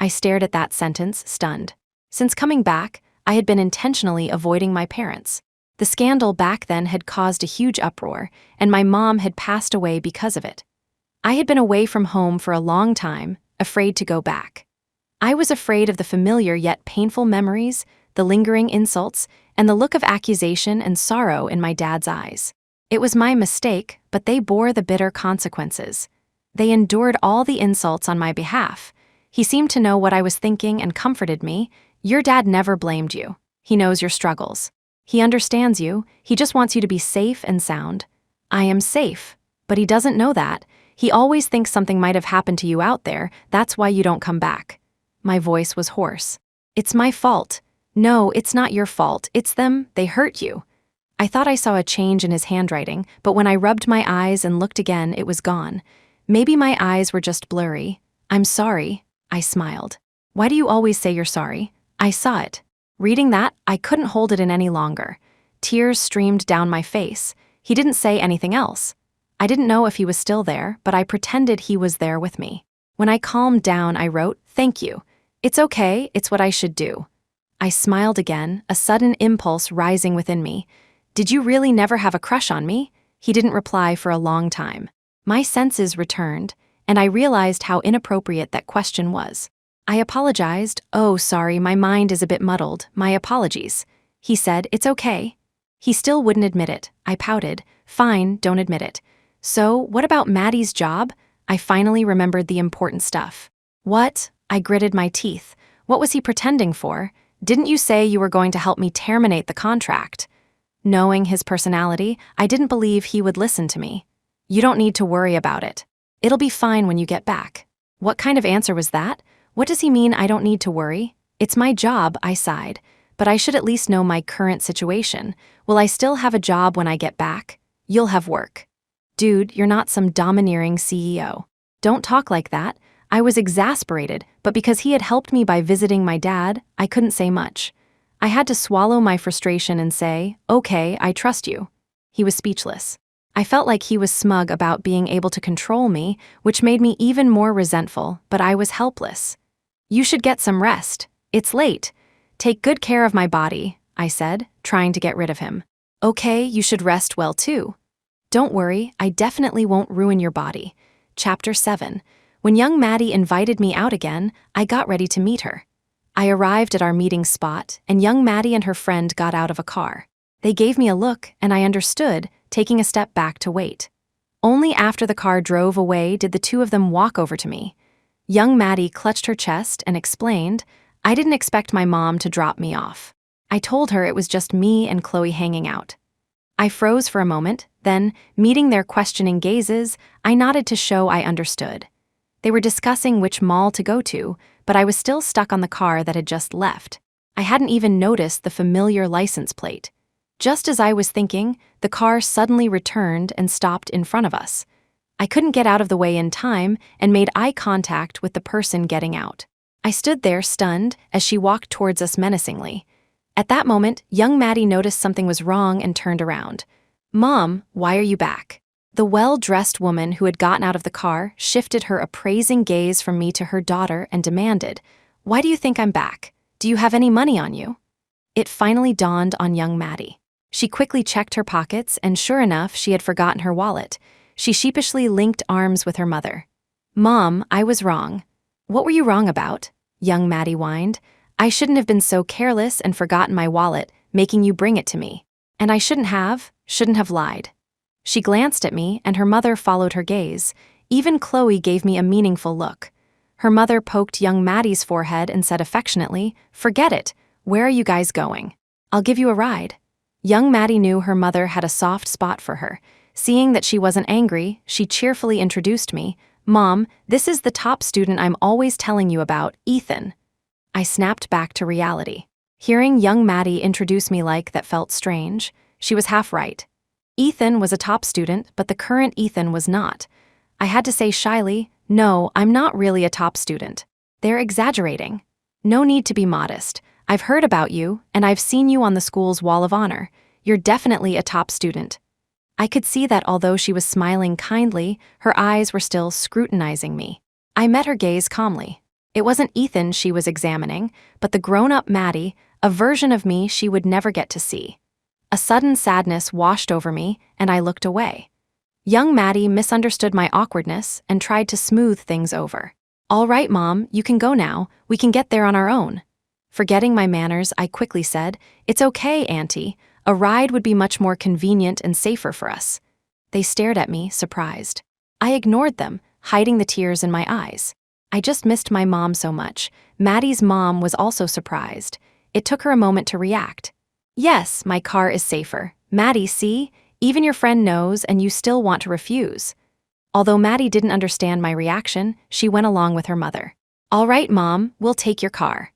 I stared at that sentence, stunned. Since coming back, I had been intentionally avoiding my parents. The scandal back then had caused a huge uproar, and my mom had passed away because of it. I had been away from home for a long time, afraid to go back. I was afraid of the familiar yet painful memories, the lingering insults, and the look of accusation and sorrow in my dad's eyes. It was my mistake, but they bore the bitter consequences. They endured all the insults on my behalf. He seemed to know what I was thinking and comforted me. "Your dad never blamed you. He knows your struggles. He understands you. He just wants you to be safe and sound." I am safe, but he doesn't know that. He always thinks something might have happened to you out there. That's why you don't come back. My voice was hoarse. "It's my fault." "No, it's not your fault. It's them. They hurt you." I thought I saw a change in his handwriting, but when I rubbed my eyes and looked again, it was gone. Maybe my eyes were just blurry. "I'm sorry," I smiled. "Why do you always say you're sorry?" I saw it. Reading that, I couldn't hold it in any longer. Tears streamed down my face. He didn't say anything else. I didn't know if he was still there, but I pretended he was there with me. When I calmed down, I wrote, "Thank you. It's okay, it's what I should do." I smiled again, a sudden impulse rising within me. "Did you really never have a crush on me?" He didn't reply for a long time. My senses returned, and I realized how inappropriate that question was. I apologized. "Oh, sorry, my mind is a bit muddled. My apologies." He said, "It's okay." He still wouldn't admit it. I pouted. "Fine, don't admit it." "So, what about Maddie's job?" I finally remembered the important stuff. "What?" I gritted my teeth. What was he pretending for? "Didn't you say you were going to help me terminate the contract?" Knowing his personality, I didn't believe he would listen to me. "You don't need to worry about it. It'll be fine when you get back." What kind of answer was that? What does he mean I don't need to worry? It's my job, I sighed. But I should at least know my current situation. Will I still have a job when I get back? You'll have work. Dude, you're not some domineering CEO. Don't talk like that. I was exasperated, but because he had helped me by visiting my dad, I couldn't say much. I had to swallow my frustration and say, "Okay, I trust you." He was speechless. I felt like he was smug about being able to control me, which made me even more resentful, but I was helpless. "You should get some rest. It's late. Take good care of my body," I said, trying to get rid of him. "Okay, you should rest well too." "Don't worry, I definitely won't ruin your body." Chapter 7. When young Maddie invited me out again, I got ready to meet her. I arrived at our meeting spot, and young Maddie and her friend got out of a car. They gave me a look, and I understood, taking a step back to wait. Only after the car drove away did the two of them walk over to me. Young Maddie clutched her chest and explained, "I didn't expect my mom to drop me off." I told her it was just me and Chloe hanging out. I froze for a moment, then, meeting their questioning gazes, I nodded to show I understood. They were discussing which mall to go to, but I was still stuck on the car that had just left. I hadn't even noticed the familiar license plate. Just as I was thinking, the car suddenly returned and stopped in front of us. I couldn't get out of the way in time and made eye contact with the person getting out. I stood there stunned as she walked towards us menacingly. At that moment, young Maddie noticed something was wrong and turned around. "Mom, why are you back?" The well-dressed woman who had gotten out of the car shifted her appraising gaze from me to her daughter and demanded, "Why do you think I'm back? Do you have any money on you?" It finally dawned on young Maddie. She quickly checked her pockets, and sure enough, she had forgotten her wallet. She sheepishly linked arms with her mother. "Mom, I was wrong." "What were you wrong about?" young Maddie whined. "I shouldn't have been so careless and forgotten my wallet, making you bring it to me. And I shouldn't have lied." She glanced at me, and her mother followed her gaze. Even Chloe gave me a meaningful look. Her mother poked young Maddie's forehead and said affectionately, "Forget it. Where are you guys going? I'll give you a ride." Young Maddie knew her mother had a soft spot for her. Seeing that she wasn't angry, she cheerfully introduced me. "Mom, this is the top student I'm always telling you about, Ethan." I snapped back to reality. Hearing young Maddie introduce me like that felt strange. She was half right. Ethan was a top student, but the current Ethan was not. I had to say shyly, "No, I'm not really a top student. They're exaggerating. No need to be modest. I've heard about you, and I've seen you on the school's wall of honor. You're definitely a top student." I could see that although she was smiling kindly, her eyes were still scrutinizing me. I met her gaze calmly. It wasn't Ethan she was examining, but the grown-up Maddie, a version of me she would never get to see. A sudden sadness washed over me, and I looked away. Young Maddie misunderstood my awkwardness and tried to smooth things over. "All right, Mom, you can go now. We can get there on our own." Forgetting my manners, I quickly said, "It's okay, Auntie. A ride would be much more convenient and safer for us." They stared at me, surprised. I ignored them, hiding the tears in my eyes. I just missed my mom so much. Maddie's mom was also surprised. It took her a moment to react. "Yes, my car is safer. Maddie, see? Even your friend knows, and you still want to refuse." Although Maddie didn't understand my reaction, she went along with her mother. "All right, Mom, we'll take your car."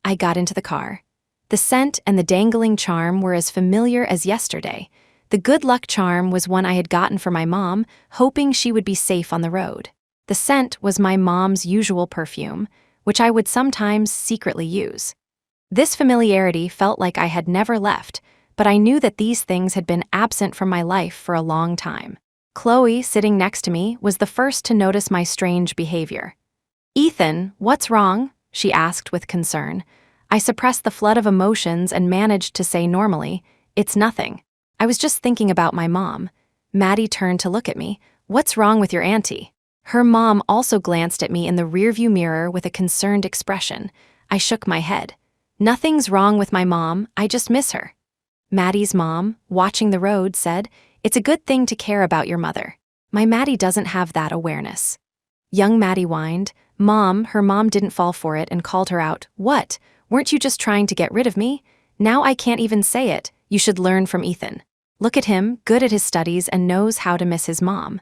I got into the car. The scent and the dangling charm were as familiar as yesterday. The good luck charm was one I had gotten for my mom, hoping she would be safe on the road. The scent was my mom's usual perfume, which I would sometimes secretly use. This familiarity felt like I had never left, but I knew that these things had been absent from my life for a long time. Chloe, sitting next to me, was the first to notice my strange behavior. "Ethan, what's wrong?" she asked with concern. I suppressed the flood of emotions and managed to say normally, "It's nothing. I was just thinking about my mom." Maddie turned to look at me. "What's wrong with your auntie?" Her mom also glanced at me in the rearview mirror with a concerned expression. I shook my head. "Nothing's wrong with my mom, I just miss her." Maddie's mom, watching the road, said, "It's a good thing to care about your mother." My Maddie doesn't have that awareness. Young Maddie whined. Her mom didn't fall for it and called her out. "What? Weren't you just trying to get rid of me? Now I can't even say it. You should learn from Ethan. Look at him, good at his studies and knows how to miss his mom."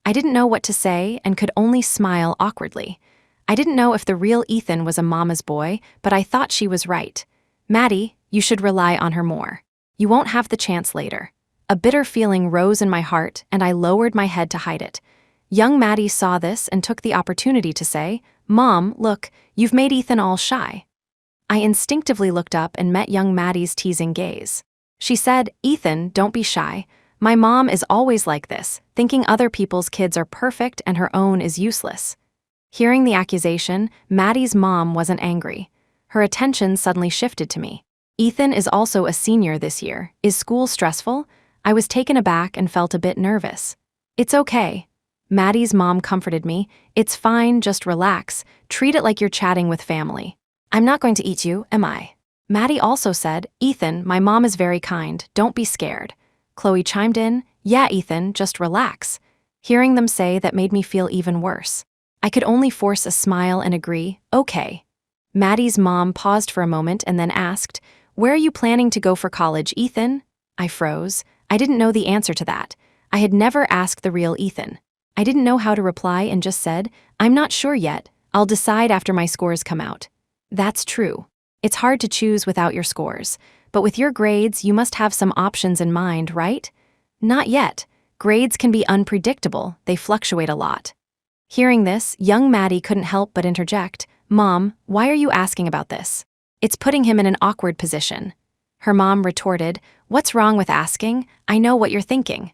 I didn't know what to say and could only smile awkwardly. I didn't know if the real Ethan was a mama's boy, but I thought she was right. "Maddie, you should rely on her more. You won't have the chance later." A bitter feeling rose in my heart, and I lowered my head to hide it. Young Maddie saw this and took the opportunity to say, "Mom, look, you've made Ethan all shy." I instinctively looked up and met young Maddie's teasing gaze. She said, "Ethan, don't be shy. My mom is always like this, thinking other people's kids are perfect and her own is useless." Hearing the accusation, Maddie's mom wasn't angry. Her attention suddenly shifted to me. "Ethan is also a senior this year. Is school stressful?" I was taken aback and felt a bit nervous. "It's okay." Maddie's mom comforted me. "It's fine, just relax. Treat it like you're chatting with family." "I'm not going to eat you, am I?" Maddie also said, "Ethan, my mom is very kind. Don't be scared." Chloe chimed in, "Yeah, Ethan, just relax." Hearing them say that made me feel even worse. I could only force a smile and agree, "Okay." Maddie's mom paused for a moment and then asked, "Where are you planning to go for college, Ethan?" I froze. I didn't know the answer to that. I had never asked the real Ethan. I didn't know how to reply and just said, "I'm not sure yet. I'll decide after my scores come out." That's true. It's hard to choose without your scores, but with your grades, you must have some options in mind, right? Not yet. Grades can be unpredictable. They fluctuate a lot. Hearing this, young Maddie couldn't help but interject, "Mom, why are you asking about this? It's putting him in an awkward position." Her mom retorted, "What's wrong with asking? I know what you're thinking."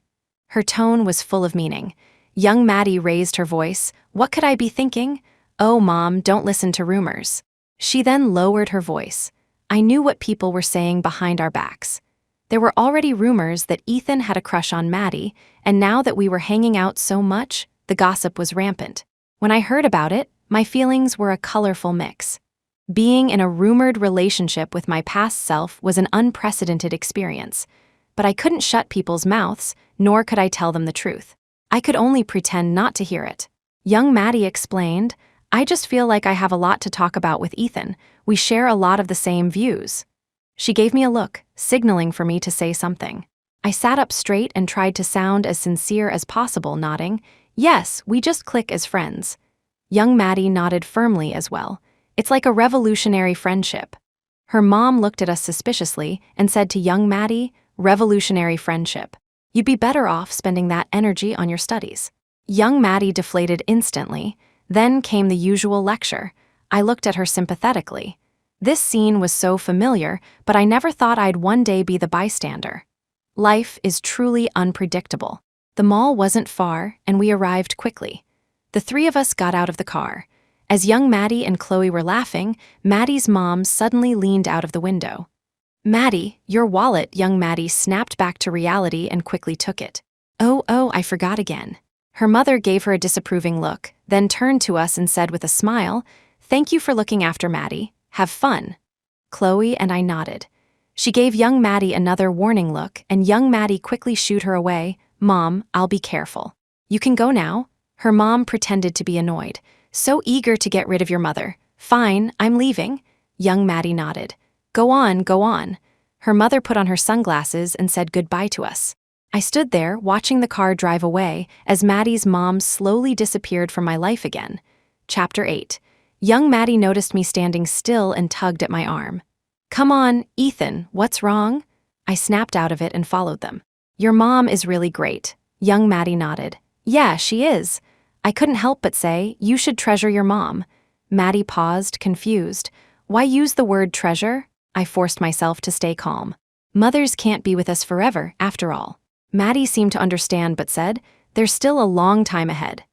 Her tone was full of meaning. Young Maddie raised her voice, "What could I be thinking? Oh, Mom, don't listen to rumors." She then lowered her voice. I knew what people were saying behind our backs. There were already rumors that Ethan had a crush on Maddie, and now that we were hanging out so much, the gossip was rampant. When I heard about it, my feelings were a colorful mix. Being in a rumored relationship with my past self was an unprecedented experience. but I couldn't shut people's mouths, nor could I tell them the truth. I could only pretend not to hear it. Young Maddie explained, I just feel like I have a lot to talk about with Ethan. We share a lot of the same views. She gave me a look, signaling for me to say something. I sat up straight and tried to sound as sincere as possible, nodding, yes, we just click as friends. Young Maddie nodded firmly as well. It's like a revolutionary friendship. Her mom looked at us suspiciously and said to young Maddie, revolutionary friendship. You'd be better off spending that energy on your studies. Young Maddie deflated instantly. Then came the usual lecture. I looked at her sympathetically. This scene was so familiar, but I never thought I'd one day be the bystander. Life is truly unpredictable. The mall wasn't far, and we arrived quickly. The three of us got out of the car. As young Maddie and Chloe were laughing, Maddie's mom suddenly leaned out of the window. Maddie, your wallet, young Maddie snapped back to reality and quickly took it. Oh, I forgot again. Her mother gave her a disapproving look, then turned to us and said with a smile, thank you for looking after Maddie. Have fun. Chloe and I nodded. She gave young Maddie another warning look, and young Maddie quickly shooed her away. Mom, I'll be careful. You can go now. Her mom pretended to be annoyed. So eager to get rid of your mother. Fine, I'm leaving. Young Maddie nodded. Go on. Her mother put on her sunglasses and said goodbye to us. I stood there, watching the car drive away, as Maddie's mom slowly disappeared from my life again. Chapter 8. Young Maddie noticed me standing still and tugged at my arm. Come on, Ethan, what's wrong? I snapped out of it and followed them. Your mom is really great. Young Maddie nodded. Yeah, she is. I couldn't help but say, you should treasure your mom. Maddie paused, confused. Why use the word treasure? I forced myself to stay calm. Mothers can't be with us forever, after all. Maddie seemed to understand but said, there's still a long time ahead.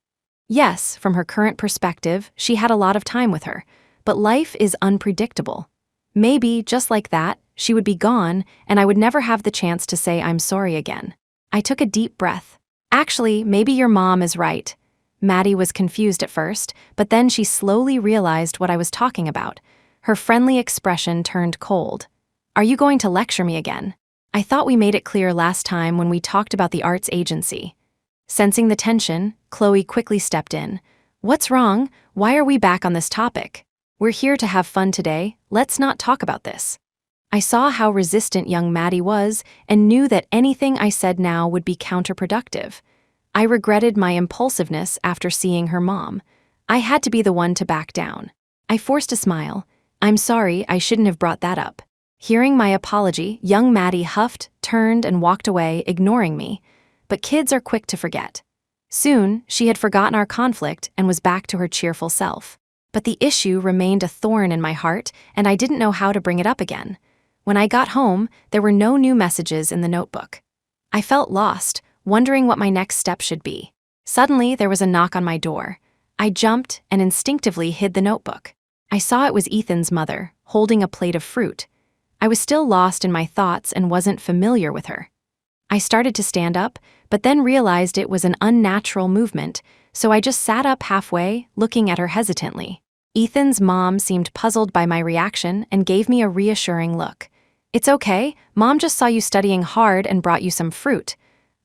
Yes, from her current perspective, she had a lot of time with her, but life is unpredictable. Maybe, just like that, she would be gone, and I would never have the chance to say I'm sorry again. I took a deep breath. Actually, maybe your mom is right. Maddie was confused at first, but then she slowly realized what I was talking about. Her friendly expression turned cold. Are you going to lecture me again? I thought we made it clear last time when we talked about the arts agency. Sensing the tension, Chloe quickly stepped in. What's wrong? Why are we back on this topic? We're here to have fun today. Let's not talk about this. I saw how resistant young Maddie was and knew that anything I said now would be counterproductive. I regretted my impulsiveness after seeing her mom. I had to be the one to back down. I forced a smile. I'm sorry, I shouldn't have brought that up. Hearing my apology, young Maddie huffed, turned, and walked away, ignoring me. But kids are quick to forget. Soon, she had forgotten our conflict and was back to her cheerful self. But the issue remained a thorn in my heart, and I didn't know how to bring it up again. When I got home, there were no new messages in the notebook. I felt lost, wondering what my next step should be. Suddenly, there was a knock on my door. I jumped and instinctively hid the notebook. I saw it was Ethan's mother, holding a plate of fruit. I was still lost in my thoughts and wasn't familiar with her. I started to stand up, but then realized it was an unnatural movement, so I just sat up halfway, looking at her hesitantly. Ethan's mom seemed puzzled by my reaction and gave me a reassuring look. It's okay, Mom just saw you studying hard and brought you some fruit.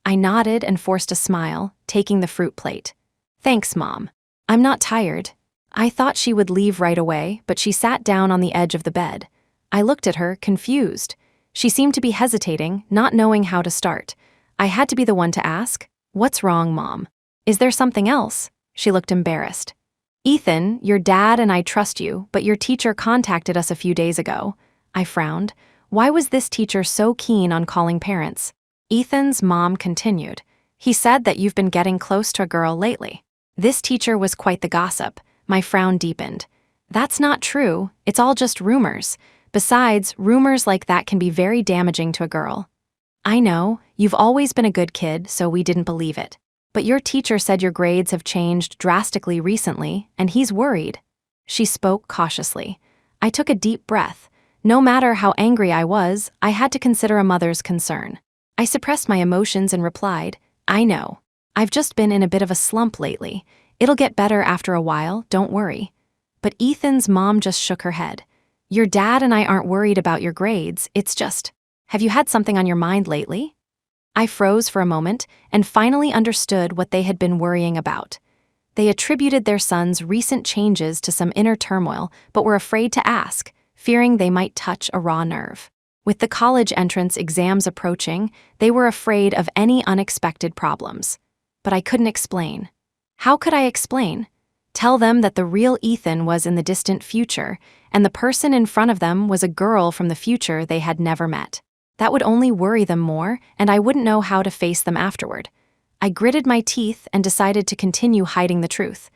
I nodded and forced a smile, taking the fruit plate. Thanks, Mom. I'm not tired. I thought she would leave right away, but she sat down on the edge of the bed. I looked at her, confused. She seemed to be hesitating, not knowing how to start. I had to be the one to ask, What's wrong, Mom? Is there something else? She looked embarrassed. Ethan, your dad and I trust you, but your teacher contacted us a few days ago. I frowned. Why was this teacher so keen on calling parents? Ethan's mom continued. He said that you've been getting close to a girl lately. This teacher was quite the gossip. My frown deepened. That's not true. It's all just rumors. Besides, rumors like that can be very damaging to a girl. I know, you've always been a good kid, so we didn't believe it. But your teacher said your grades have changed drastically recently, and he's worried. She spoke cautiously. I took a deep breath. No matter how angry I was, I had to consider a mother's concern. I suppressed my emotions and replied, I know. I've just been in a bit of a slump lately. It'll get better after a while, don't worry. But Ethan's mom just shook her head. Your dad and I aren't worried about your grades, it's just... Have you had something on your mind lately? I froze for a moment and finally understood what they had been worrying about. They attributed their son's recent changes to some inner turmoil, but were afraid to ask, fearing they might touch a raw nerve. With the college entrance exams approaching, they were afraid of any unexpected problems. But I couldn't explain. How could I explain? Tell them that the real Ethan was in the distant future, and the person in front of them was a girl from the future they had never met. That would only worry them more, and I wouldn't know how to face them afterward. I gritted my teeth and decided to continue hiding the truth.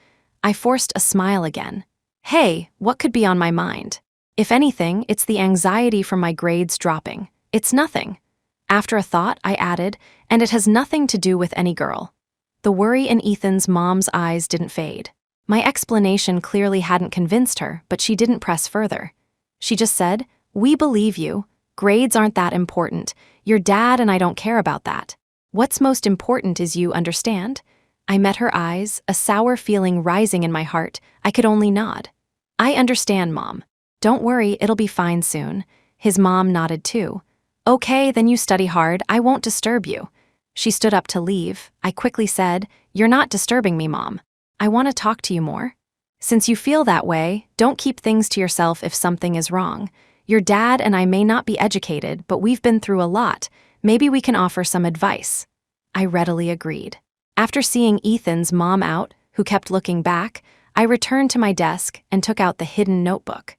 I forced a smile again. Hey, what could be on my mind? If anything, it's the anxiety from my grades dropping. It's nothing. After a thought, I added, and it has nothing to do with any girl. The worry in Ethan's mom's eyes didn't fade. My explanation clearly hadn't convinced her, but she didn't press further. She just said, "We believe you. Grades aren't that important. Your dad and I don't care about that. What's most important is you, understand?" I met her eyes, a sour feeling rising in my heart. I could only nod. "I understand, Mom. Don't worry, it'll be fine soon." His mom nodded too. "Okay, then you study hard. I won't disturb you." She stood up to leave. I quickly said, "You're not disturbing me, Mom. I want to talk to you more. Since you feel that way, don't keep things to yourself if something is wrong. Your dad and I may not be educated, but we've been through a lot. Maybe we can offer some advice." I readily agreed. After seeing Ethan's mom out, who kept looking back, I returned to my desk and took out the hidden notebook.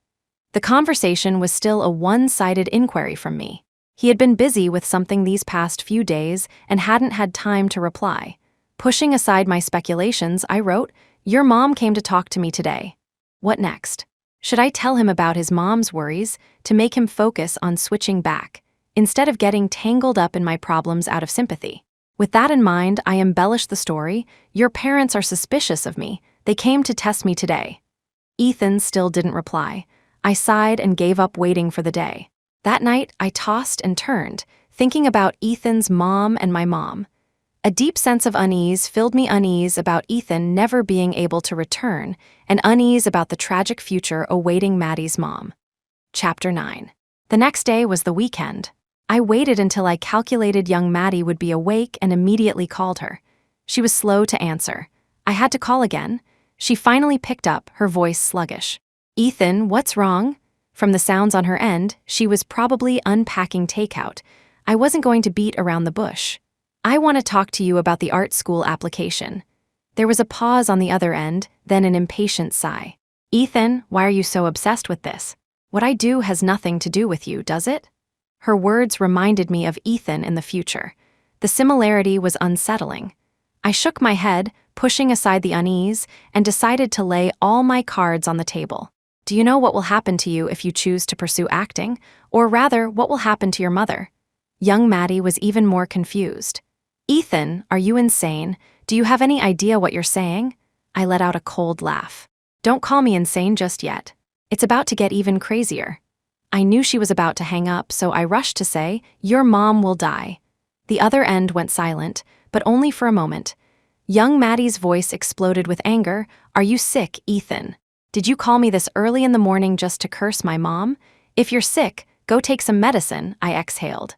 The conversation was still a one-sided inquiry from me. He had been busy with something these past few days and hadn't had time to reply. Pushing aside my speculations, I wrote, "Your mom came to talk to me today." What next? Should I tell him about his mom's worries to make him focus on switching back, instead of getting tangled up in my problems out of sympathy? With that in mind, I embellished the story. "Your parents are suspicious of me. They came to test me today." Ethan still didn't reply. I sighed and gave up waiting for the day. That night, I tossed and turned, thinking about Ethan's mom and my mom. A deep sense of unease filled me, unease about Ethan never being able to return, and unease about the tragic future awaiting Maddie's mom. Chapter 9. The next day was the weekend. I waited until I calculated young Maddie would be awake and immediately called her. She was slow to answer. I had to call again. She finally picked up, her voice sluggish. "Ethan, what's wrong?" From the sounds on her end, she was probably unpacking takeout. I wasn't going to beat around the bush. "I want to talk to you about the art school application." There was a pause on the other end, then an impatient sigh. "Ethan, why are you so obsessed with this? What I do has nothing to do with you, does it?" Her words reminded me of Ethan in the future. The similarity was unsettling. I shook my head, pushing aside the unease, and decided to lay all my cards on the table. "Do you know what will happen to you if you choose to pursue acting? Or rather, what will happen to your mother?" Young Maddie was even more confused. "Ethan, are you insane? Do you have any idea what you're saying?" I let out a cold laugh. "Don't call me insane just yet. It's about to get even crazier." I knew she was about to hang up, so I rushed to say, "Your mom will die." The other end went silent, but only for a moment. Young Maddie's voice exploded with anger. "Are you sick, Ethan? Did you call me this early in the morning just to curse my mom? If you're sick, go take some medicine," I exhaled.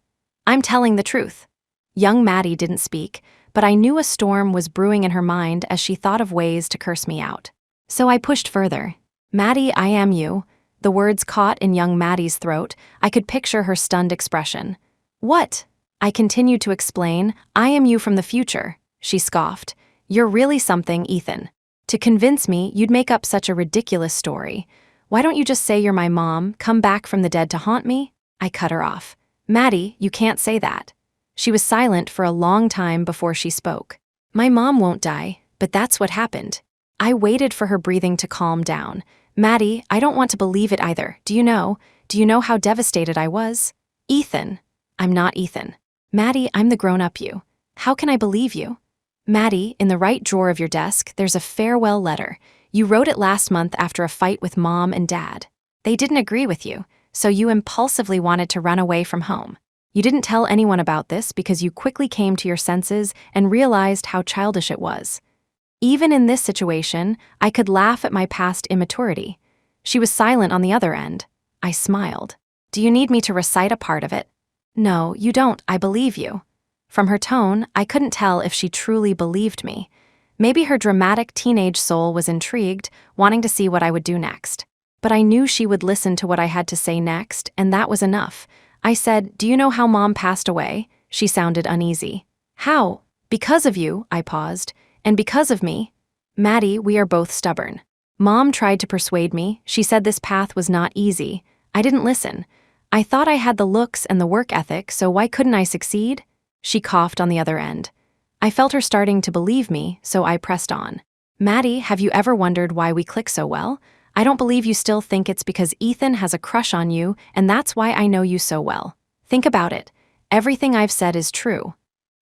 "I'm telling the truth." Young Maddie didn't speak, but I knew a storm was brewing in her mind as she thought of ways to curse me out. So I pushed further. "Maddie, I am you." The words caught in young Maddie's throat. I could picture her stunned expression. "What?" I continued to explain. "I am you from the future." She scoffed. "You're really something, Ethan. To convince me, you'd make up such a ridiculous story. Why don't you just say you're my mom, come back from the dead to haunt me?" I cut her off. "Maddie, you can't say that." She was silent for a long time before she spoke. "My mom won't die, but that's what happened." I waited for her breathing to calm down. "Maddie, I don't want to believe it either. Do you know how devastated I was?" "Ethan." "I'm not Ethan." "Maddie, I'm the grown-up you. How can I believe you?" "Maddie, in the right drawer of your desk, there's a farewell letter. You wrote it last month after a fight with Mom and Dad. They didn't agree with you, so you impulsively wanted to run away from home. You didn't tell anyone about this because you quickly came to your senses and realized how childish it was. Even in this situation, I could laugh at my past immaturity. She was silent on the other end. I smiled. "Do you need me to recite a part of it?" No, you don't, I believe you. From her tone, I couldn't tell if she truly believed me. Maybe her dramatic teenage soul was intrigued, wanting to see what I would do next. But I knew she would listen to what I had to say next, and that was enough. I said, "Do you know how Mom passed away?" She sounded uneasy. "How?" "Because of you," I paused. "And because of me." "Maddie, we are both stubborn." Mom tried to persuade me. She said this path was not easy. I didn't listen. I thought I had the looks and the work ethic, so why couldn't I succeed? She coughed on the other end. I felt her starting to believe me, so I pressed on. "Maddie, have you ever wondered why we click so well? I don't believe you still think it's because Ethan has a crush on you, and that's why I know you so well. Think about it. Everything I've said is true."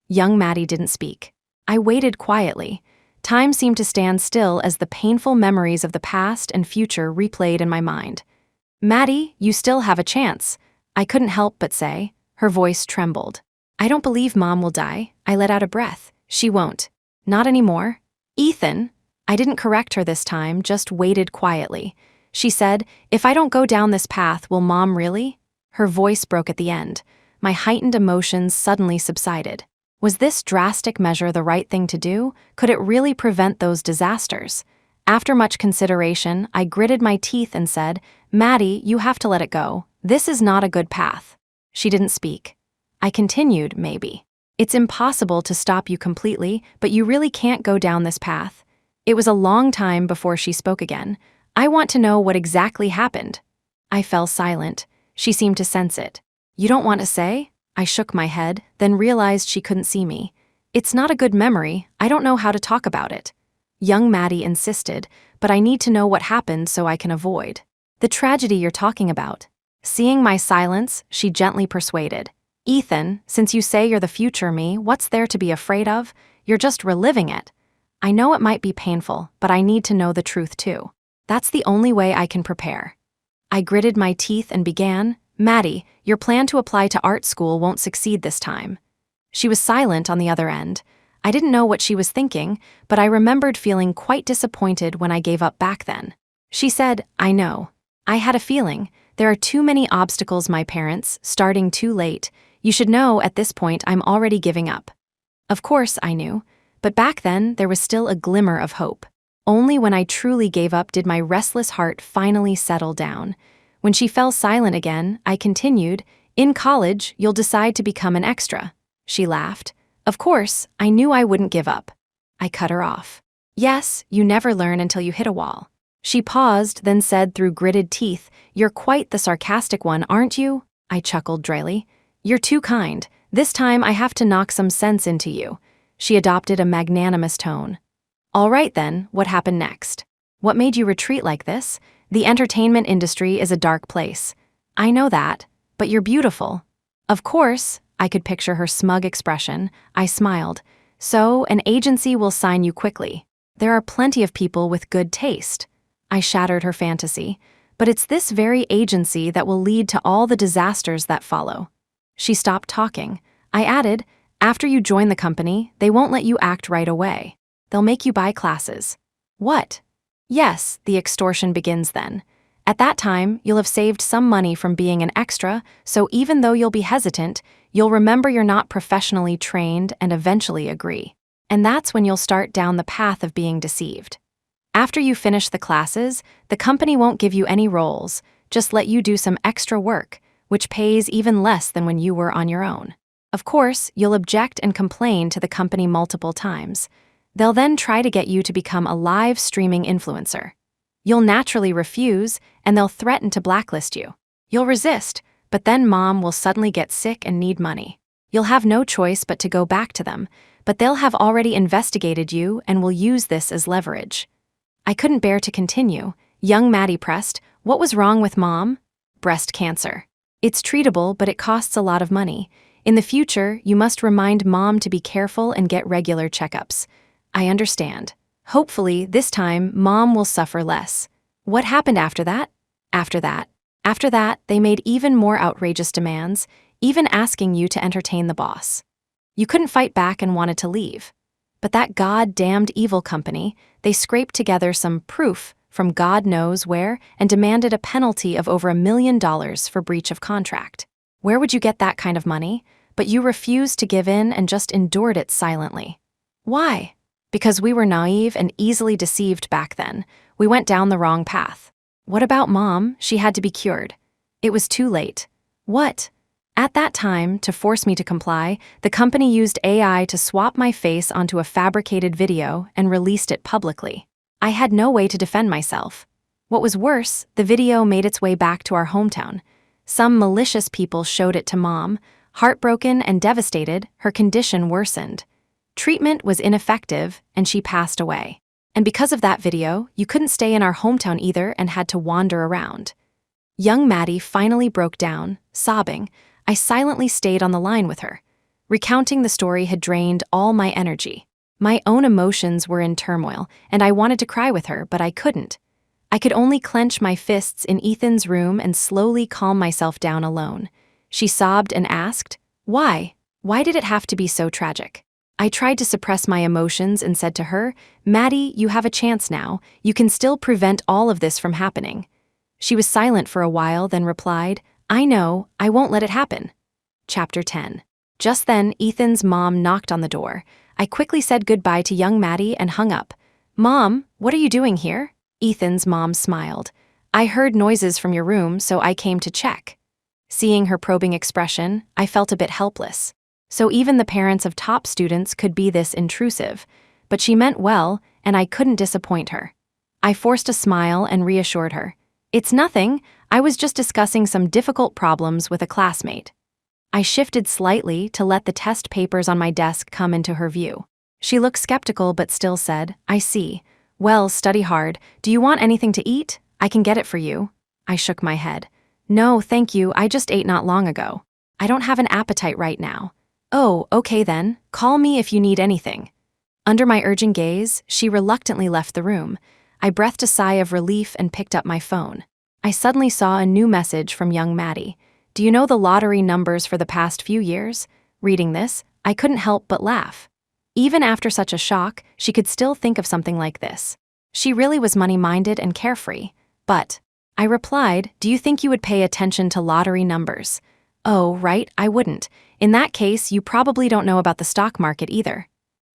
Young Maddie didn't speak. I waited quietly. Time seemed to stand still as the painful memories of the past and future replayed in my mind. "Maddie, you still have a chance," I couldn't help but say. Her voice trembled. "I don't believe Mom will die." I let out a breath. "She won't. Not anymore." "Ethan." I didn't correct her this time, just waited quietly. She said, "If I don't go down this path, will Mom really?" Her voice broke at the end. My heightened emotions suddenly subsided. Was this drastic measure the right thing to do? Could it really prevent those disasters? After much consideration, I gritted my teeth and said, "Maddie, you have to let it go. This is not a good path." She didn't speak. I continued, "Maybe. It's impossible to stop you completely, but you really can't go down this path." It was a long time before she spoke again. "I want to know what exactly happened." I fell silent. She seemed to sense it. "You don't want to say?" I shook my head, then realized she couldn't see me. "It's not a good memory. I don't know how to talk about it." Young Maddie insisted, "But I need to know what happened so I can avoid." "The tragedy you're talking about." Seeing my silence, she gently persuaded. "Ethan, since you say you're the future me, what's there to be afraid of? You're just reliving it." "I know it might be painful, but I need to know the truth too. That's the only way I can prepare." I gritted my teeth and began, "Maddie, your plan to apply to art school won't succeed this time." She was silent on the other end. I didn't know what she was thinking, but I remembered feeling quite disappointed when I gave up back then. She said, "I know. I had a feeling. There are too many obstacles, my parents, starting too late. You should know at this point I'm already giving up." Of course I knew, but back then there was still a glimmer of hope. Only when I truly gave up did my restless heart finally settle down. When she fell silent again, I continued, "In college, you'll decide to become an extra." She laughed. "Of course, I knew I wouldn't give up." I cut her off. "Yes, you never learn until you hit a wall." She paused, then said through gritted teeth, "You're quite the sarcastic one, aren't you?" I chuckled dryly. "You're too kind. This time I have to knock some sense into you." She adopted a magnanimous tone. "All right then, what happened next? What made you retreat like this? The entertainment industry is a dark place." "I know that, but you're beautiful." "Of course." I could picture her smug expression. I smiled. "So, an agency will sign you quickly. There are plenty of people with good taste." I shattered her fantasy. "But it's this very agency that will lead to all the disasters that follow." She stopped talking. I added, "After you join the company, they won't let you act right away. They'll make you buy classes." "What?" "Yes, the extortion begins then. At that time, you'll have saved some money from being an extra, so even though you'll be hesitant, you'll remember you're not professionally trained and eventually agree. And that's when you'll start down the path of being deceived. After you finish the classes, the company won't give you any roles, just let you do some extra work, which pays even less than when you were on your own. Of course, you'll object and complain to the company multiple times. They'll then try to get you to become a live streaming influencer. You'll naturally refuse, and they'll threaten to blacklist you. You'll resist, but then Mom will suddenly get sick and need money. You'll have no choice but to go back to them, but they'll have already investigated you and will use this as leverage." I couldn't bear to continue. Young Maddie pressed, "What was wrong with Mom?" "Breast cancer. It's treatable, but it costs a lot of money. In the future, you must remind Mom to be careful and get regular checkups." "I understand. Hopefully, this time, Mom will suffer less." "What happened after that?" After that, they made even more outrageous demands, even asking you to entertain the boss. You couldn't fight back and wanted to leave. But that god-damned evil company, they scraped together some proof from God knows where and demanded a penalty of over $1 million for breach of contract. Where would you get that kind of money? But you refused to give in and just endured it silently. Why? Because we were naive and easily deceived back then. We went down the wrong path. What about Mom? She had to be cured. It was too late. What? At that time, to force me to comply, the company used AI to swap my face onto a fabricated video and released it publicly. I had no way to defend myself. What was worse, the video made its way back to our hometown. Some malicious people showed it to Mom. Heartbroken and devastated, her condition worsened. Treatment was ineffective, and she passed away. And because of that video, you couldn't stay in our hometown either and had to wander around. Young Maddie finally broke down, sobbing. I silently stayed on the line with her. Recounting the story had drained all my energy. My own emotions were in turmoil, and I wanted to cry with her, but I couldn't. I could only clench my fists in Ethan's room and slowly calm myself down alone. She sobbed and asked, "Why? Why did it have to be so tragic?" I tried to suppress my emotions and said to her, "Maddie, you have a chance now. You can still prevent all of this from happening." She was silent for a while, then replied, "I know, I won't let it happen." Chapter 10. Just then, Ethan's mom knocked on the door. I quickly said goodbye to young Maddie and hung up. "Mom, what are you doing here?" Ethan's mom smiled. "I heard noises from your room, so I came to check." Seeing her probing expression, I felt a bit helpless. So even the parents of top students could be this intrusive. But she meant well, and I couldn't disappoint her. I forced a smile and reassured her. "It's nothing. I was just discussing some difficult problems with a classmate." I shifted slightly to let the test papers on my desk come into her view. She looked skeptical but still said, "I see. Well, study hard. Do you want anything to eat? I can get it for you." I shook my head. "No, thank you. I just ate not long ago. I don't have an appetite right now." "Oh, okay then. Call me if you need anything." Under my urging gaze, she reluctantly left the room. I breathed a sigh of relief and picked up my phone. I suddenly saw a new message from young Maddie. "Do you know the lottery numbers for the past few years?" Reading this, I couldn't help but laugh. Even after such a shock, she could still think of something like this. She really was money-minded and carefree. But I replied, "Do you think you would pay attention to lottery numbers?" "Oh, right, I wouldn't. In that case, you probably don't know about the stock market either."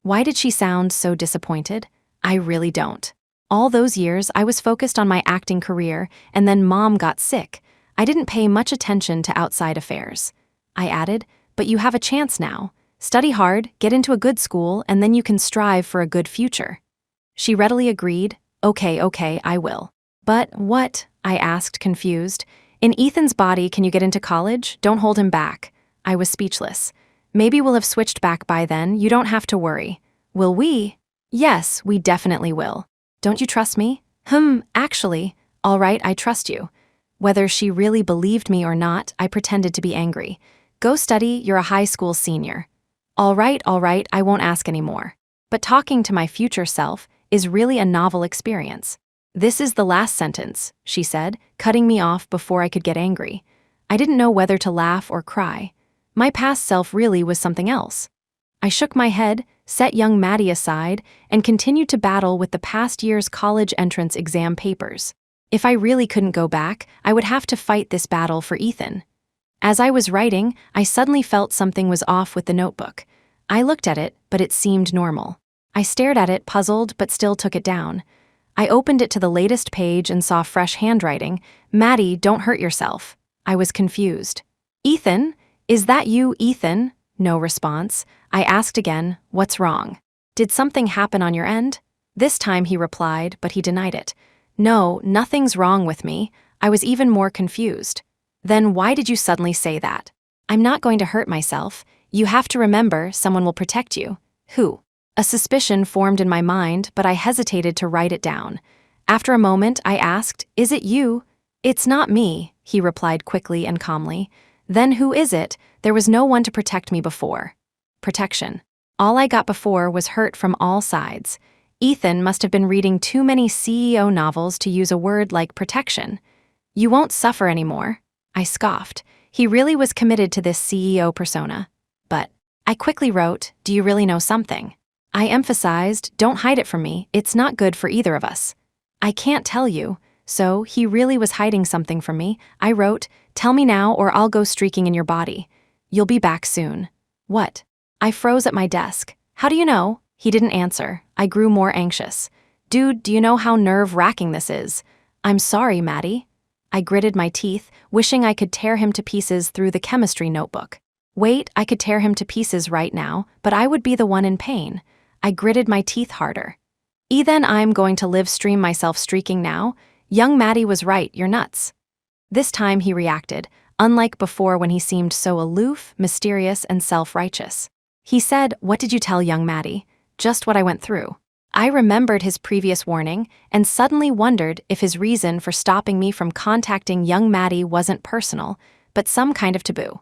Why did she sound so disappointed? I really don't. All those years, I was focused on my acting career, and then Mom got sick. I didn't pay much attention to outside affairs. I added, "But you have a chance now. Study hard, get into a good school, and then you can strive for a good future." She readily agreed. Okay, I will." "But what?" I asked, confused. "In Ethan's body, can you get into college? Don't hold him back." I was speechless. "Maybe we'll have switched back by then. You don't have to worry." "Will we?" "Yes, we definitely will." "Don't you trust me?" Actually. All right, I trust you." Whether she really believed me or not, I pretended to be angry. "Go study, you're a high school senior." All right, I won't ask anymore." But talking to my future self is really a novel experience. "This is the last sentence," she said, cutting me off before I could get angry. I didn't know whether to laugh or cry. My past self really was something else. I shook my head, set young Maddie aside, and continued to battle with the past year's college entrance exam papers. If I really couldn't go back, I would have to fight this battle for Ethan. As I was writing, I suddenly felt something was off with the notebook. I looked at it, but it seemed normal. I stared at it, puzzled, but still took it down. I opened it to the latest page and saw fresh handwriting. "Maddie, don't hurt yourself." I was confused. "Ethan? Is that you, Ethan?" No response. I asked again, "What's wrong? Did something happen on your end?" This time he replied, but he denied it. "No, nothing's wrong with me." I was even more confused. "Then why did you suddenly say that?" "I'm not going to hurt myself. You have to remember someone will protect you." "Who?" A suspicion formed in my mind, but I hesitated to write it down. After a moment, I asked, "Is it you?" "It's not me," he replied quickly and calmly. "Then who is it? There was no one to protect me before." Protection. All I got before was hurt from all sides. Ethan must have been reading too many CEO novels to use a word like protection. "You won't suffer anymore." I scoffed. He really was committed to this CEO persona. But I quickly wrote, "Do you really know something?" I emphasized, "Don't hide it from me. It's not good for either of us." "I can't tell you." So, he really was hiding something from me. I wrote, "Tell me now or I'll go streaking in your body. You'll be back soon." What? I froze at my desk. How do you know? He didn't answer. I grew more anxious. Dude, do you know how nerve-wracking this is? I'm sorry, Maddie. I gritted my teeth, wishing I could tear him to pieces through the chemistry notebook. Wait, I could tear him to pieces right now, but I would be the one in pain. I gritted my teeth harder. Then I'm going to live stream myself streaking now. Young Maddie was right, you're nuts. This time he reacted, unlike before when he seemed so aloof, mysterious, and self-righteous. He said, "What did you tell young Maddie?" Just what I went through. I remembered his previous warning and suddenly wondered if his reason for stopping me from contacting young Maddie wasn't personal, but some kind of taboo.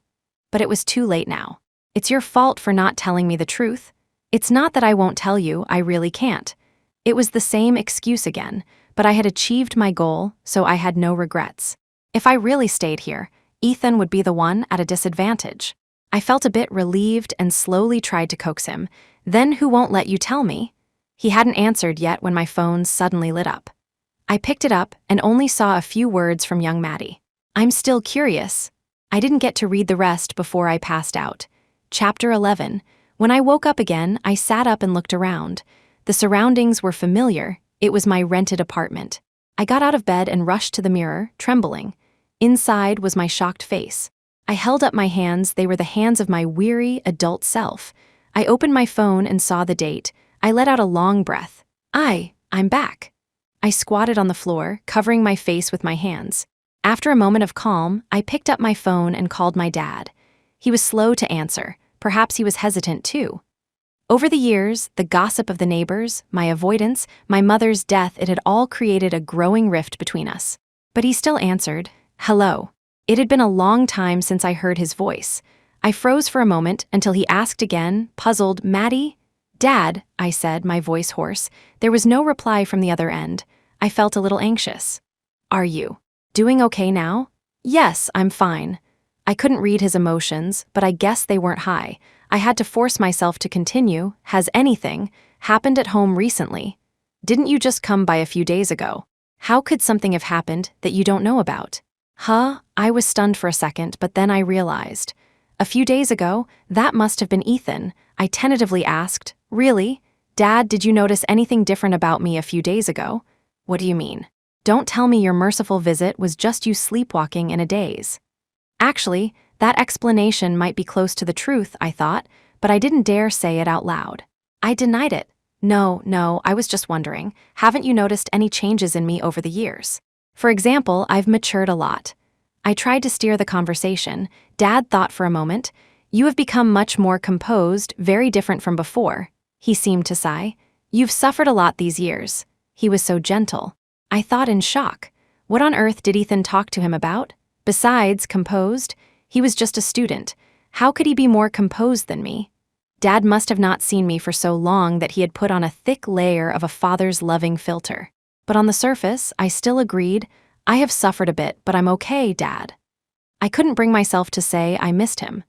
But it was too late now. It's your fault for not telling me the truth. It's not that I won't tell you, I really can't. It was the same excuse again, but I had achieved my goal, so I had no regrets. If I really stayed here, Ethan would be the one at a disadvantage. I felt a bit relieved and slowly tried to coax him. Then who won't let you tell me? He hadn't answered yet when my phone suddenly lit up. I picked it up and only saw a few words from young Maddie. "I'm still curious." I didn't get to read the rest before I passed out. Chapter 11. When I woke up again, I sat up and looked around. The surroundings were familiar. It was my rented apartment. I got out of bed and rushed to the mirror, trembling. Inside was my shocked face. I held up my hands. They were the hands of my weary, adult self. I opened my phone and saw the date. I let out a long breath. I'm back. I squatted on the floor, covering my face with my hands. After a moment of calm, I picked up my phone and called my dad. He was slow to answer. Perhaps he was hesitant too. Over the years, the gossip of the neighbors, my avoidance, my mother's death, it had all created a growing rift between us. But he still answered, "Hello." It had been a long time since I heard his voice. I froze for a moment until he asked again, puzzled, "Maddie?" "Dad," I said, my voice hoarse. There was no reply from the other end. I felt a little anxious. "Are you doing okay now?" "Yes, I'm fine." I couldn't read his emotions, but I guess they weren't high. I had to force myself to continue. "Has anything happened at home recently? Didn't you just come by a few days ago? How could something have happened that you don't know about?" I was stunned for a second, but then I realized. A few days ago, that must have been Ethan. I tentatively asked, "Really? Dad, did you notice anything different about me a few days ago?" "What do you mean? Don't tell me your merciful visit was just you sleepwalking in a daze." Actually, that explanation might be close to the truth, I thought, but I didn't dare say it out loud. I denied it. No, I was just wondering, haven't you noticed any changes in me over the years? For example, I've matured a lot. I tried to steer the conversation. Dad thought for a moment. "You have become much more composed, very different from before." He seemed to sigh. "You've suffered a lot these years." He was so gentle. I thought in shock. What on earth did Ethan talk to him about? Besides, composed? He was just a student. How could he be more composed than me? Dad must have not seen me for so long that he had put on a thick layer of a father's loving filter. But on the surface, I still agreed. "I have suffered a bit, but I'm okay, Dad." I couldn't bring myself to say I missed him.